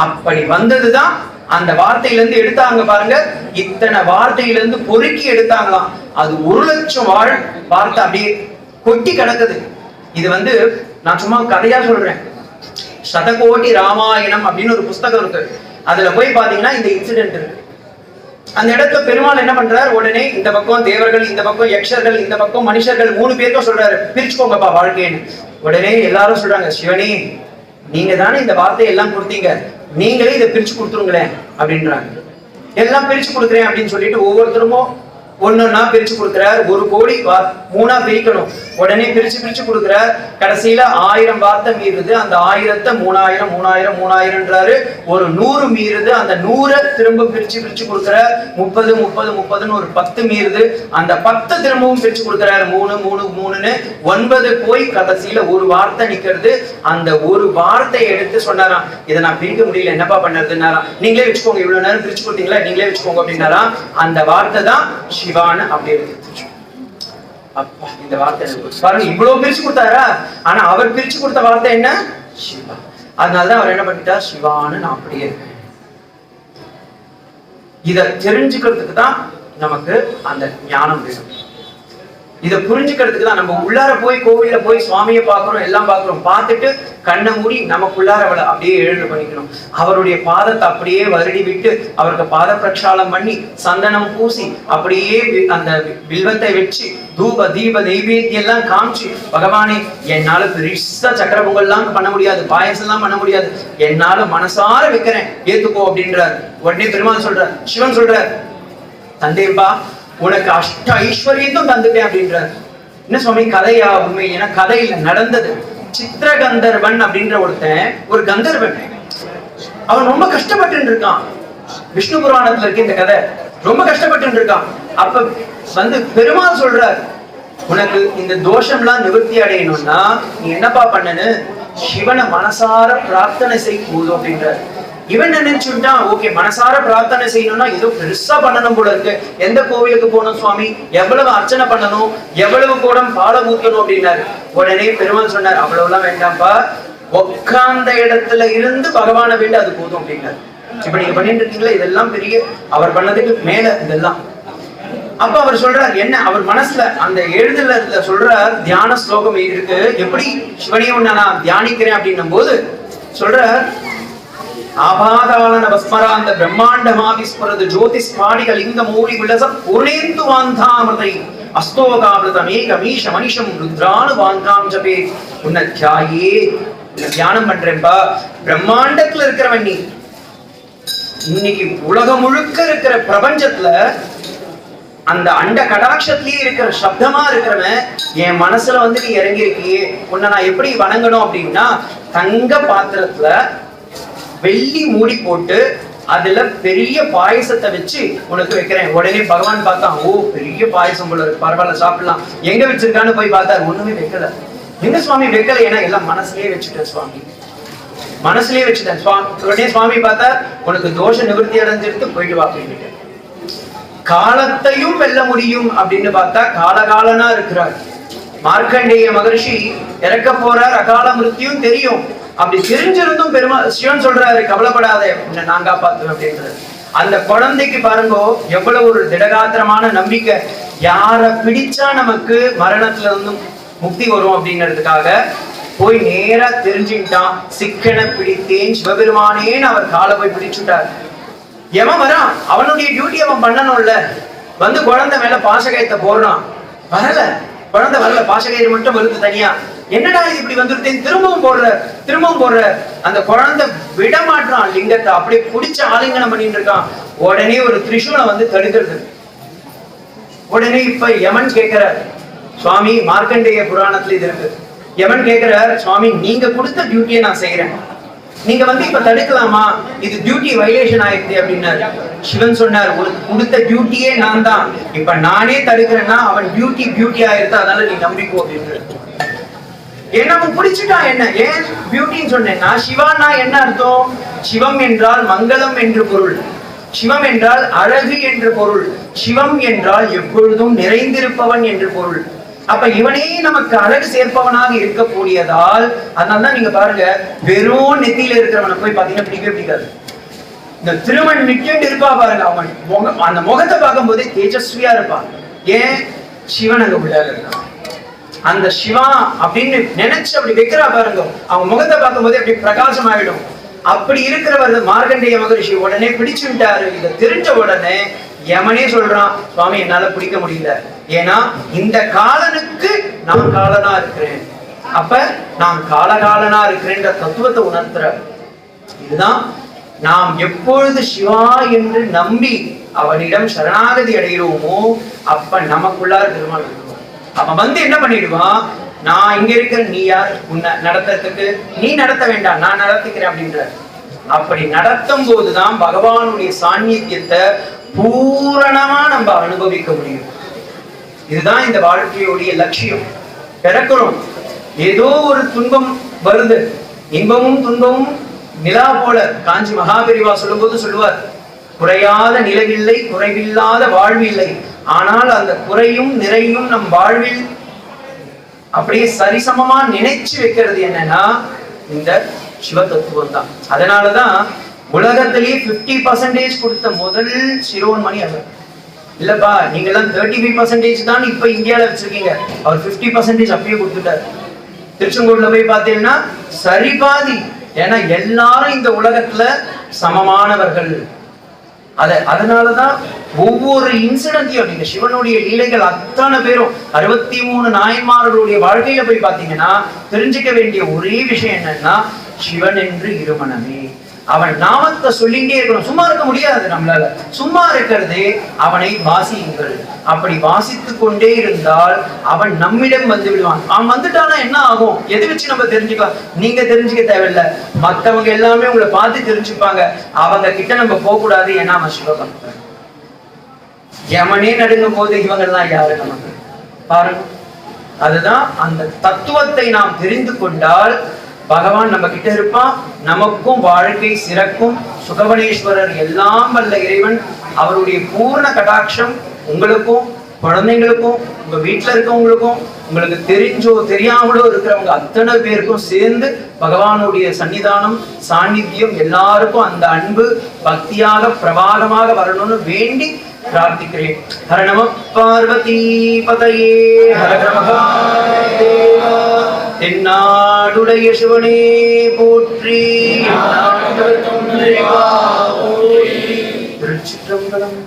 அப்படி வந்ததுதான் அந்த வார்த்தையிலிருந்து எடுத்தாங்க பாருங்க. இத்தனை வார்த்தையிலிருந்து பொறுக்கி எடுத்தாங்களாம். அது 1,00,000 வார்த்தை அப்படியே கொட்டி கிடக்குது. இது வந்து நான் சும்மா கதையா சொல்றேன். சதகோட்டி ராமாயணம் அப்படின்னு ஒரு புஸ்தகம் இருக்கு. அதுல போய் பாத்தீங்கன்னா இந்த இன்சிடென்ட் இருக்கு. அந்த இடத்துல பெருமாள் என்ன பண்றாரு, உடனே இந்த பக்கம் தேவர்கள், இந்த பக்கம் யக்ஷர்கள், இந்த பக்கம் மனுஷர்கள் 3 பேருக்கும் சொல்றாரு, பிரிச்சுக்கோங்கப்பா வாழ்க்கைன்னு. உடனே எல்லாரும் சொல்றாங்க, சிவனே நீங்க தானே இந்த வார்த்தையை எல்லாம் கொடுத்தீங்க, நீங்களே இதை பிரிச்சு கொடுத்துருங்களேன் அப்படின்றாங்க. எல்லாம் பிரிச்சு கொடுக்குறேன் அப்படின்னு சொல்லிட்டு ஒவ்வொருத்தரும் ஒன்னொன்னா பிரிச்சு கொடுக்கிறார். 1 கோடி 3ஆ பிரிக்கணும். உடனே பிரிச்சு கொடுக்கிறார். கடைசியில 1000 வார்த்தை மீறுது. அந்த 1000த்தை 3000 3000 3000ன்றாரு. ஒரு 100 மீறுது. அந்த 100 திரும்ப பிரிச்சு கொடுக்கிறார். 30 30 30ன்னு ஒரு 10 மீறுது. அந்த 10 திரும்பவும் பிரிச்சு கொடுக்கிறாரு. 3 3 3ன்னு 9 போய் கடைசியில ஒரு வார்த்தை நிக்கிறது. அந்த ஒரு வார்த்தையை எடுத்து சொன்னாராம், இதை நான் பிரிக்க முடியல, என்னப்பா பண்ணறதுன்னாராம். நீங்களே வச்சுக்கோங்க, இவ்வளவு நேரம் பிரிச்சு கொடுத்தீங்களா, நீங்களே வச்சுக்கோங்க அப்படின்னாராம். அந்த வார்த்தை தான் சிவான்னு அப்படி எடுத்து. அப்பா இந்த வார்த்தை பாருங்க, இவ்வளவு பிரிச்சு கொடுத்தாரா, ஆனா அவர் பிரிச்சு கொடுத்த வார்த்தை என்ன? சிவா. அதனாலதான் அவர் என்ன பண்ணிட்டார், சிவான்னு நான் அப்படியே இருக்கேன். இத தெரிஞ்சுக்கிறதுக்கு தான் நமக்கு அந்த ஞானம் வேணும். இதை புரிஞ்சுக்கிறதுக்கு தான் நம்ம உள்ளார போய் கோவில போய் சுவாமியை பார்க்கிறோம், எல்லாம் பார்க்கிறோம். பார்த்துட்டு கண்ணை மூடி நமக்குள்ளார அவளை அப்படியே எழுந்து பண்ணிக்கணும். அவருடைய பாதத்தை அப்படியே வருடி விட்டு அவருக்கு பாத பிரக்ஷாலம் பண்ணி சந்தனம் பூசி அப்படியே அந்த வில்வத்தை வச்சு தூப தீப நெய்வேத்தியம் எல்லாம் காமிச்சு, பகவானே என்னால பெருசா சக்கர பொங்கல்லாம் பண்ண முடியாது, பாயசம் எல்லாம் பண்ண முடியாது, என்னால மனசார வைக்கிறேன், ஏத்துக்கோ அப்படின்றார். உடனே பெருமாள் சொல்றார், சிவன் சொல்றார், தந்தேப்பா உனக்கு அஷ்ட ஐஸ்வர்யத்தும் தந்துட்டேன் அப்படின்றார். என்ன சுவாமி கதையா? உண்மை என கதையில நடந்தது. சித்திரகந்தர்வன் அப்படின்ற ஒருத்தன், ஒரு கந்தர்வன், அவன் ரொம்ப கஷ்டப்பட்டு இருக்கான். விஷ்ணு புராணத்துல இருக்கு இந்த கதை. ரொம்ப கஷ்டப்பட்டு இருக்கான். அப்ப வந்து பெருமாள் சொல்றார், உனக்கு இந்த தோஷம்லாம் நிவர்த்தி அடையணும்னா நீ என்னப்பா பண்ணனு, சிவனை மனசார பிரார்த்தனை செய் போதும் அப்படின்றார். இவன் நினைச்சுட்டான், ஓகே மனசார பிரார்த்தனை செய்யணும்னா ஏதோ பெருசா பண்ணணும் போல இருக்கு. எந்த கோவிலுக்கு போகணும் சுவாமி, எவ்வளவு அர்ச்சனை பண்ணணும், எவ்வளவு கூடம் பாடம் ஊத்தணும் அப்படின்னாரு. உடனே பெருமாள் சொன்னார், அவ்வளவு எல்லாம் வேண்டாம்ப்பா, உட்கார்ந்த இடத்துல இருந்து பகவானை வேண்டி அது போதும் அப்படின்னாரு. இப்ப நீங்க பண்ணிட்டு இருக்கீங்களா, இதெல்லாம் பெரிய அவர் பண்ணதுக்கு மேல இதெல்லாம். அப்ப அவர் சொல்றார் என்ன, அவர் மனசுல அந்த எழுதுல சொல்றார், தியான ஸ்லோகம் இருக்கு. எப்படி சிவனையும் நான் தியானிக்கிறேன் அப்படின்னும் போது சொல்றார், ஆபாதாளன பஸ்மராந்த பிரம்மாண்டமாவிஸ்மரது ஜோதிஸ் பாடிக லிங்க மூடி விலச பூர்ணேந்து வாந்தாமிருதை அஸ்தோகாமிருதமேகமீஷ மனிஷம் ருத்ரானு வாந்தாம் ஜபே உன்னத்யாயே தியானம் பண்றேன்பா. பிரம்மாண்டத்துல இருக்கிறவன் நீ. இன்னைக்கு உலகம் முழுக்க இருக்கிற பிரபஞ்சத்துல அந்த அண்ட கடாட்சத்திலேயே இருக்கிற சப்தமா இருக்கிறவன் என் மனசுல வந்து நீ இறங்கி இருக்கியே, உன்னை நான் எப்படி வணங்கணும் அப்படின்னா, தங்க பாத்திரத்துல வெள்ளி மூடி போட்டு அதுல பெரிய பாயசத்தை வச்சு உனக்கு வைக்கிறேன். உடனே பகவான் பார்த்தான், ஓ பெரிய பாயசம் போல இருக்கு, பரவாயில்ல சாப்பிடலாம். எங்க வச்சிருக்கான்னு போய் பார்த்தாரு, ஒண்ணுமே வைக்கல. எங்க சுவாமி வைக்கல? ஏன்னா எல்லாம் மனசுலயே வச்சுட்டேன் சுவாமி, மனசுலயே வச்சுட்டேன் சுவாமி. உடனே சுவாமி பார்த்தா, உனக்கு தோஷ நிவர்த்தி அடைஞ்சிருக்கு, போயிட்டு வா அப்படின்ட்டு. காலத்தையும் வெல்ல முடியும் அப்படின்னு பார்த்தா காலகாலனா இருக்கிறார். மார்க்கண்டேய மகரிஷி இறக்க போறார், அகால மிருத்தியும் தெரியும். அப்படி தெரிஞ்சிருந்தும் சிவன் சொல்றாரு, கவலைப்படாத, உன்னை நான் காப்பாத்துவேன் அப்படின்றது. அந்த குழந்தைக்கு பாருங்க எவ்வளவு ஒரு திடகாத்திரமான நம்பிக்கை. யார பிடிச்சா நமக்கு மரணத்துல இருந்தும் முக்தி வரும் அப்படிங்கிறதுக்காக போய் நேரா தெரிஞ்சுட்டான். சிக்கன பிடித்தேன் சிவபெருமானேன்னு அவர் காலை போய் பிடிச்சுட்டார். எவன் வரான், அவனுடைய டியூட்டி அவன் பண்ணணும்ல. வந்து குழந்தை மேல பாசகயத்தை போடுறான், வரல. குழந்தை வரல, பாசகயிறு மட்டும் வருது தனியா. என்னடா இது இப்படி வந்துருத்தேன், திரும்பவும் போடுற. அந்த குழந்தை விட மாட்டான் லிங்கத்தை, அப்படியே பிடிச்ச ஆலிங்கனம் பண்ணிட்டு இருக்கான். உடனே ஒரு திரிசூலம் வந்து தடுக்கிறது. உடனே இப்ப யமன் கேட்கிறார், சுவாமி மார்க்கண்டேய புராணத்துல இது இருக்கு. யமன் கேட்கிறார், சுவாமி நீங்க கொடுத்த டியூட்டியை நான் செய்யறேன், நீங்க வந்து இப்ப தடுக்கலாமா, இது டியூட்டி வயலேஷன் ஆயிடுச்சு அப்படின்னாரு. சிவன் சொன்னார், உனக்கு கொடுத்த டியூட்டியே நான் தான், இப்ப நானே தடுக்கிறேன்னா அவன் டியூட்டி ஆயிடுது, அதனால நீ நம்பிக்கோ அப்படின்னு. ஏன்னா அவன் பிடிச்சிட்டான். என்ன ஏன் பியூட்டின்னு சொன்னேன்னா, சிவானா என்ன அர்த்தம்? சிவம் என்றால் மங்களம் என்று பொருள், சிவம் என்றால் அழகு என்று பொருள், சிவம் என்றால் எப்பொழுதும் நிறைந்திருப்பவன் என்று பொருள். அப்ப இவனே நமக்கு அழகு சேர்ப்பவனாக இருக்கக்கூடியதால், அதனாலதான் நீங்க பாருங்க, வெறும் நெத்தியில இருக்கிறவனை போய் பாத்தீங்கன்னா பிடிக்கவே பிடிக்காது. இந்த திருமண் நிற்கிட்டு இருப்பா பாருங்க, அவன் அந்த முகத்தை பார்க்கும் போதே தேஜஸ்வியா இருப்பான். ஏன்? சிவன் அங்க உள்ளாக இருக்கான். அந்த சிவா அப்படின்னு நினைச்சு அப்படி வைக்கிறா பாருங்க, அவங்க முகத்தை பார்க்கும் போதே அப்படி பிரகாசம் ஆயிடும். அப்படி இருக்கிறவர் மார்க்கண்டேய மகரிஷி உடனே பிடிச்சு விட்டாரு. இதை தெரிஞ்ச உடனே யமனே சொல்றான், சுவாமி என்னால பிடிக்க முடியல, ஏன்னா இந்த காலனுக்கு நான் காலனா இருக்கிறேன், அப்ப நான் காலகாலனா இருக்கிறேன்ற தத்துவத்தை உணர்த்துற. இதுதான் நாம் எப்பொழுது சிவா என்று நம்பி அவனிடம் சரணாகதி அடைகிறோமோ அப்ப நமக்குள்ளார பெருமாள் இருக்குவான். அவன் வந்து என்ன பண்ணிடுவான், நான் இங்க இருக்கிற, நீ யார் உன்னை நடத்துறதுக்கு, நீ நடத்த வேண்டாம் நான் நடத்திக்கிறேன் அப்படின்ற. அப்படி நடத்தும் போதுதான் பகவானுடைய சாநித்தியத்தை பூரணமா நம்ம அனுபவிக்க முடியும். இதுதான் இந்த வாழ்க்கையுடைய லட்சியம். பிறக்கிறோம், ஏதோ ஒரு துன்பம் வருது, இன்பமும் துன்பமும் நிலா போல. காஞ்சி மகாபெரிவா சொல்லும் போது சொல்லுவார், குறையாத நிலவில்லை, குறைவில்லாத வாழ்வில்லை. ஆனால் அந்த குறையும் நிறையும் நம் வாழ்வில் அப்படியே சரிசமமா நினைச்சு வைக்கிறது என்னன்னா இந்த சிவ தத்துவம் தான். அதனாலதான் உலகத்திலேயே 50% கொடுத்த முதல் சிரோன்மணி அவர். இல்லப்பா நீங்க எல்லாம் 35% தான் இப்ப இந்தியால வச்சிருக்கீங்க, அவர் 50% அப்பயே கொடுத்துட்டாரு. திருச்செங்கோடுல போய் பார்த்தீங்கன்னா சரி பாதி. ஏன்னா எல்லாரும் இந்த உலகத்துல சமமானவர்கள். அதனாலதான் ஒவ்வொரு இன்சிடென்ட்டையும் நீங்க சிவனுடைய லீலைகள் அத்தனை பேரும் 63 நாயன்மார்களுடைய வாழ்க்கையில போய் பாத்தீங்கன்னா தெரிஞ்சுக்க வேண்டிய ஒரே விஷயம் என்னன்னா, சிவன் என்று இருமனமே. அவன் நாமத்தை சொல்லிட்டே இருக்கணும், சும்மா இருக்க முடியாது நம்மளால. சும்மா இருக்கிறதே அவனை வாசியுங்கள். அப்படி வாசித்து கொண்டே இருந்தால் அவன் நம்மிடம் வந்து விடுவான். அவன் வந்துட்டானா என்ன ஆகும், எதை வச்சு நம்ம தெரிஞ்சுக்கலாம்? நீங்க தெரிஞ்சுக்க தேவையில்லை, மற்றவங்க எல்லாமே உங்களை பார்த்து தெரிஞ்சுப்பாங்க. அவங்க கிட்ட நம்ம போக கூடாது, ஏன்னா அவன் சிவபக்தன். யமனே நடுங்கும் போது இவங்க எல்லாம் யாரு நமக்கு பாருங்க. அதுதான் அந்த தத்துவத்தை நாம் தெரிந்து கொண்டால் பகவான் நம்ம கிட்ட இருப்பான், நமக்கும் வாழ்க்கை சிறக்கும். சுகவனேஸ்வரர் எல்லாம் வல்ல இறைவன் அவருடைய பூர்ண கடாட்சம் உங்களுக்கும் குழந்தைங்களுக்கும் உங்க வீட்டுல இருக்கவங்களுக்கும் உங்களுக்கு தெரிஞ்சோ தெரியாமலோ இருக்கிறவங்க அத்தனை பேருக்கும் சேர்ந்து பகவானுடைய சன்னிதானம் சாநித்தியம் எல்லாருக்கும் அந்த அன்பு பக்தியாக பிரபாகமாக வரணும்னு வேண்டி பிரார்த்திக்கிறேன். ஹர நம பார்வதி பதையே ஹர மகாதேவா. தென்னாடுடைய சிவனே போற்றி. திருச்சிற்றம்பலம்.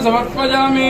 समर्पयामि।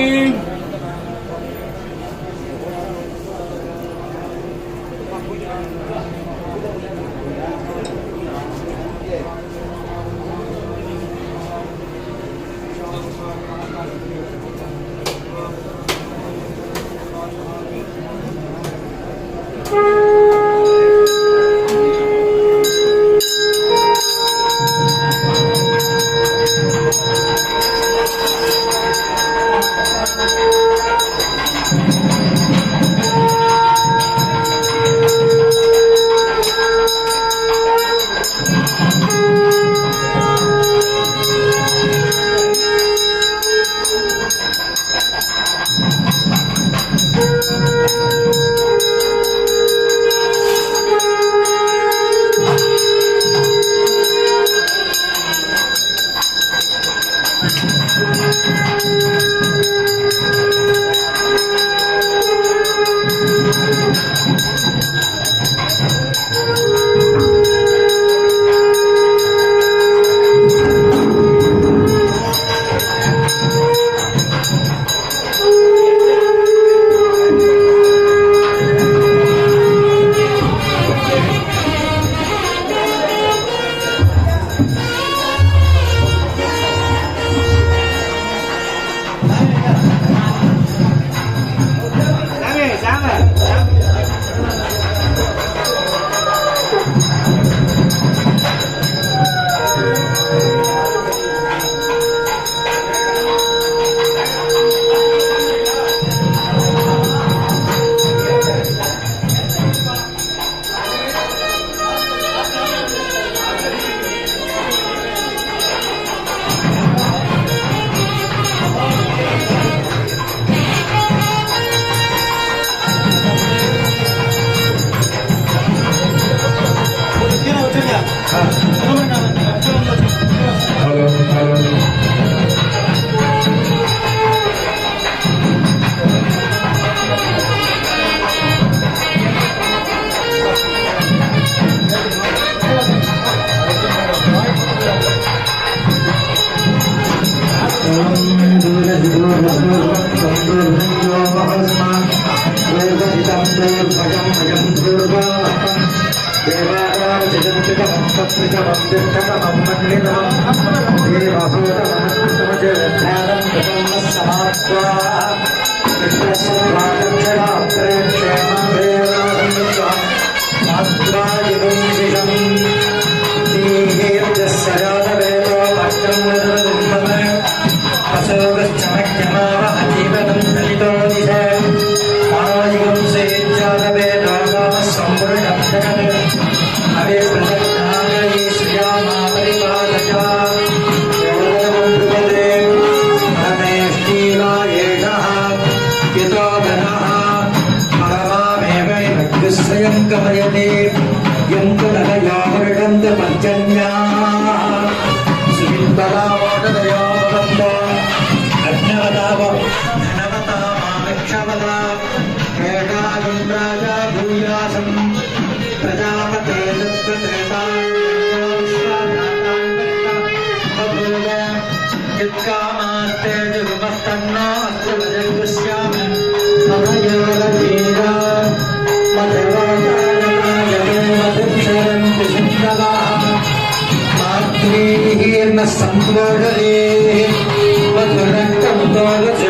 संतोषे मधुरक्तं तोषे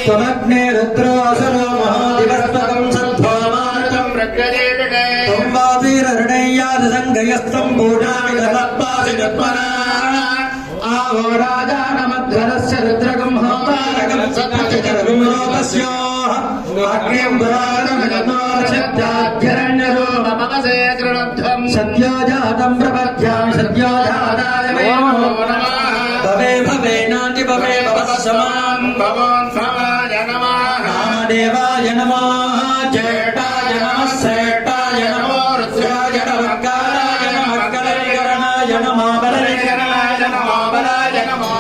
त्वमग्ने रुद्रोऽसुरो महादिवस्तकं सत्त्वामानकं प्रज्ञजेविने त्वं वासीरर्णय्यादिसङ्गयस्तं पूजामि तमत्पासि तत्परा आवो राजानमध्वरस्य रुद्रगं होतारकं सत्त्वचितरगं लोकस्योः अग्निं पुराणमिदनोर्षत्याध्यरण्यरूपमसे कृणध्वं सद्यो जातं प्रपद्यामि सद्यो जाताय मे नमो नमः भवे भवे नाति भवे भवः समां भवान् समाय नमः रामदेवाय नमः ज्येष्ठाय नमः श्रेष्ठाय नमो रुद्राय नमः कालाय नमः कलैकरणाय नमः बलैकरणाय नमः बलाय नमः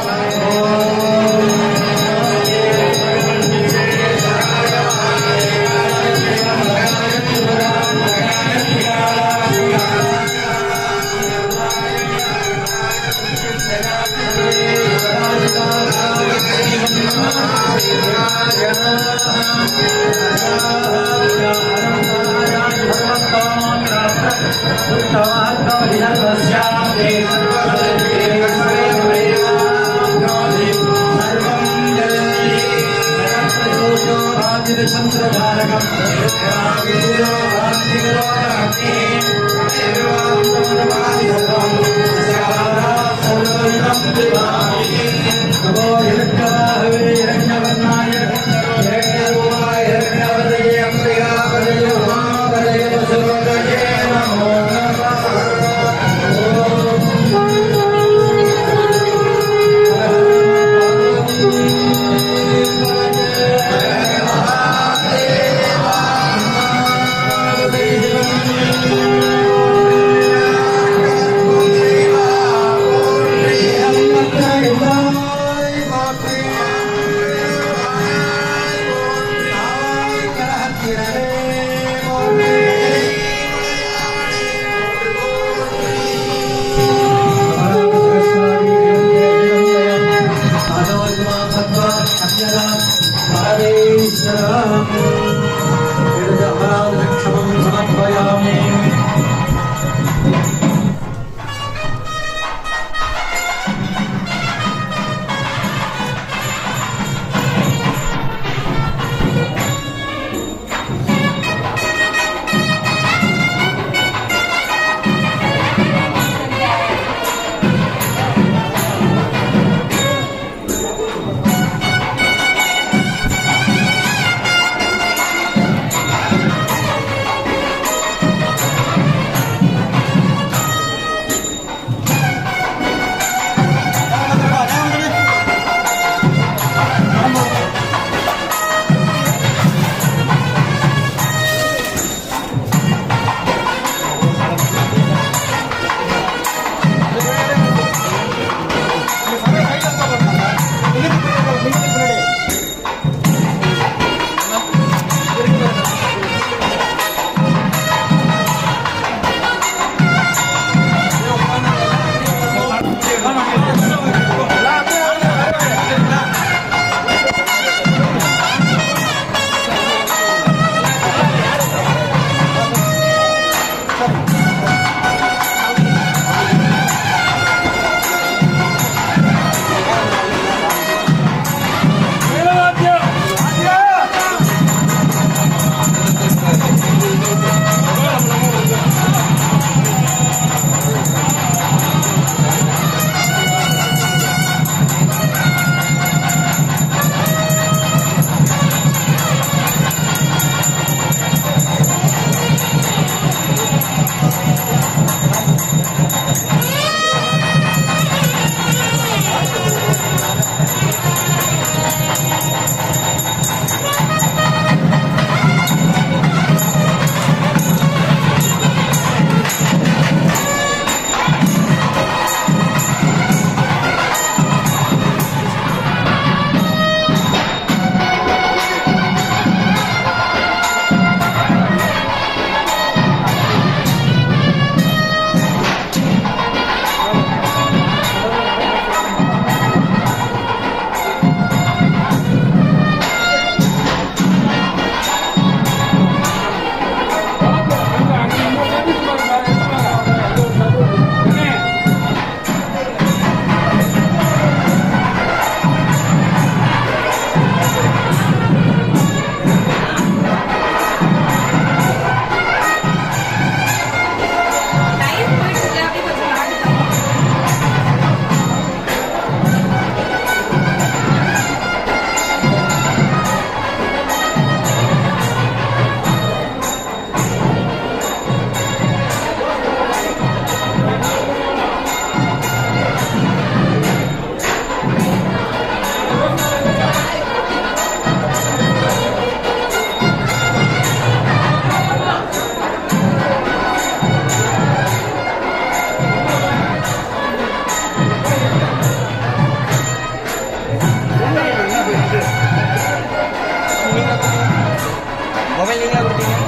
மொபைல் நீங்களா கொடுத்தீங்க?